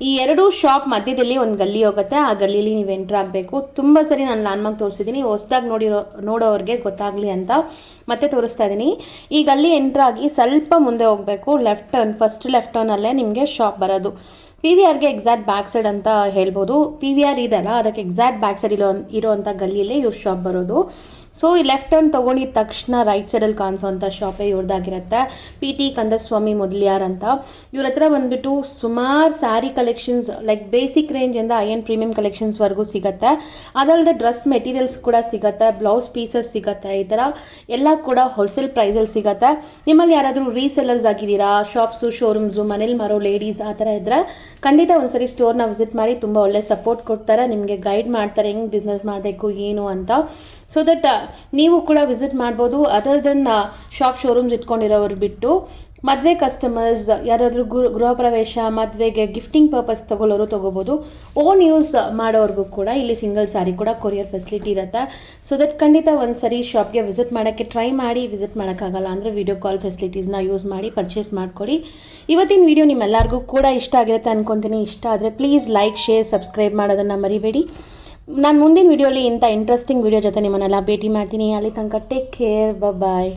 ಈ 2 ಶಾಪ್ ಮಧ್ಯದಲ್ಲಿ ಒಂದು ಗಲ್ಲಿ ಹೋಗುತ್ತೆ. ಆ ಗಲ್ಲಿಯಲ್ಲಿ ನೀವು ಎಂಟ್ರ್ ಆಗಬೇಕು. ತುಂಬ ಸರಿ ನಾನು ಲ್ಯಾಂಡ್ಮಾರ್ಕ್ ತೋರಿಸಿದ್ದೀನಿ, ಹೊಸ್ದಾಗಿ ನೋಡೋರಿಗೆ ಗೊತ್ತಾಗಲಿ ಅಂತ ಮತ್ತೆ ತೋರಿಸ್ತಾ ಇದ್ದೀನಿ. ಈ ಗಲ್ಲಿ ಎಂಟ್ರ್ ಆಗಿ ಸ್ವಲ್ಪ ಮುಂದೆ ಹೋಗಬೇಕು. ಫಸ್ಟ್ ಲೆಫ್ಟ್ ಟರ್ನಲ್ಲೇ ನಿಮಗೆ ಶಾಪ್ ಬರೋದು. PVRಗೆ ಎಕ್ಸಾಕ್ಟ್ ಬ್ಯಾಕ್ ಸೈಡ್ ಅಂತ ಹೇಳ್ಬೋದು. PVR ಇದೆಲ್ಲ, ಅದಕ್ಕೆ ಎಕ್ಸಾಕ್ಟ್ ಬ್ಯಾಕ್ ಸೈಡ್ ಇರೋವಂಥ ಗಲ್ಲಿಯಲ್ಲೇ ಇವ್ರ ಶಾಪ್ ಬರೋದು. ಸೊ ಈ ಲೆಫ್ಟ್ ಟರ್ನ್ ತೊಗೊಂಡಿದ್ದ ತಕ್ಷಣ ರೈಟ್ ಸೈಡಲ್ಲಿ ಕಾಣಿಸೋವಂಥ ಶಾಪೇ ಇವ್ರದ್ದಾಗಿರುತ್ತೆ. PT ಕಂದಸ್ವಾಮಿ ಮೊದಲಿಯಾರ್ ಅಂತ. ಇವ್ರ ಹತ್ರ ಬಂದುಬಿಟ್ಟು ಸುಮಾರು ಸ್ಯಾರಿ ಕಲೆಕ್ಷನ್ಸ್, ಲೈಕ್ ಬೇಸಿಕ್ ರೇಂಜಿಂದ ಐ ಆ್ಯಂಡ್ ಪ್ರೀಮಿಯಂ ಕಲೆಕ್ಷನ್ಸ್ವರೆಗೂ ಸಿಗುತ್ತೆ. ಅದಲ್ಲದೆ ಡ್ರೆಸ್ ಮೆಟೀರಿಯಲ್ಸ್ ಕೂಡ ಸಿಗುತ್ತೆ, ಬ್ಲೌಸ್ ಪೀಸಸ್ ಸಿಗುತ್ತೆ. ಈ ಥರ ಎಲ್ಲ ಕೂಡ ಹೋಲ್ಸೇಲ್ ಪ್ರೈಸಲ್ಲಿ ಸಿಗುತ್ತೆ. ನಿಮ್ಮಲ್ಲಿ ಯಾರಾದರೂ ರೀಸೆಲ್ಲರ್ಸ್ ಆಗಿದ್ದೀರಾ, ಶಾಪ್ಸು, ಶೋರೂಮ್ಸು, ಮನೇಲಿ ಮಾರೋ ಲೇಡೀಸ್ ಆ ಥರ ಇದ್ದರೆ ಖಂಡಿತ ಒಂದ್ಸರಿ ಸ್ಟೋರ್ನ ವಿಸಿಟ್ ಮಾಡಿ. ತುಂಬ ಒಳ್ಳೆ ಸಪೋರ್ಟ್ ಕೊಡ್ತಾರೆ, ನಿಮಗೆ ಗೈಡ್ ಮಾಡ್ತಾರೆ ಹೆಂಗೆ ಬಿಸ್ನೆಸ್ ಮಾಡಬೇಕು ಏನು ಅಂತ. ಸೊ ದಟ್ ನೀವು ಕೂಡ ವಿಸಿಟ್ ಮಾಡ್ಬೋದು. ಅದರ್ ದೆನ್ ಶಾಪ್ ಶೋರೂಮ್ಸ್ ಇಟ್ಕೊಂಡಿರೋರು ಬಿಟ್ಟು ಮದುವೆ ಕಸ್ಟಮರ್ಸ್ ಯಾರಾದರೂ ಗೃಹ ಪ್ರವೇಶ, ಮದುವೆಗೆ ಗಿಫ್ಟಿಂಗ್ ಪರ್ಪಸ್ ತೊಗೊಳ್ಳೋರು ತೊಗೋಬೋದು. ಓನ್ ಯೂಸ್ ಮಾಡೋರ್ಗೂ ಕೂಡ ಇಲ್ಲಿ ಸಿಂಗಲ್ ಸ್ಯಾರಿ ಕೂಡ ಕೊರಿಯರ್ ಫೆಸಿಲಿಟಿ ಇರುತ್ತೆ. ಸೊ ದಟ್ ಖಂಡಿತ ಒಂದು ಸರಿ ಶಾಪ್ಗೆ ವಿಸಿಟ್ ಮಾಡೋಕ್ಕೆ ಟ್ರೈ ಮಾಡಿ. ವಿಸಿಟ್ ಮಾಡೋಕ್ಕಾಗಲ್ಲ ಅಂದರೆ ವಿಡಿಯೋ ಕಾಲ್ ಫೆಸಿಲಿಟೀಸ್ನ ಯೂಸ್ ಮಾಡಿ ಪರ್ಚೇಸ್ ಮಾಡ್ಕೊಳ್ಳಿ. ಇವತ್ತಿನ ವಿಡಿಯೋ ನಿಮ್ಮೆಲ್ಲರಿಗೂ ಕೂಡ ಇಷ್ಟ ಆಗಿರುತ್ತೆ ಅನ್ಕೊತೀನಿ. ಇಷ್ಟ ಆದರೆ ಪ್ಲೀಸ್ ಲೈಕ್, ಶೇರ್, ಸಬ್ಸ್ಕ್ರೈಬ್ ಮಾಡೋದನ್ನು ಮರಿಬೇಡಿ. ನಾನು ಮುಂದಿನ ವಿಡಿಯೋಲಿ ಇಂಥ ಇಂಟ್ರೆಸ್ಟಿಂಗ್ ವಿಡಿಯೋ ಜೊತೆ ನಿಮ್ಮನ್ನೆಲ್ಲ ಭೇಟಿ ಮಾಡ್ತೀನಿ. ಅಲ್ಲಿ ತನಕ ಟೇಕ್ ಕೇರ್, ಬಾಯ್.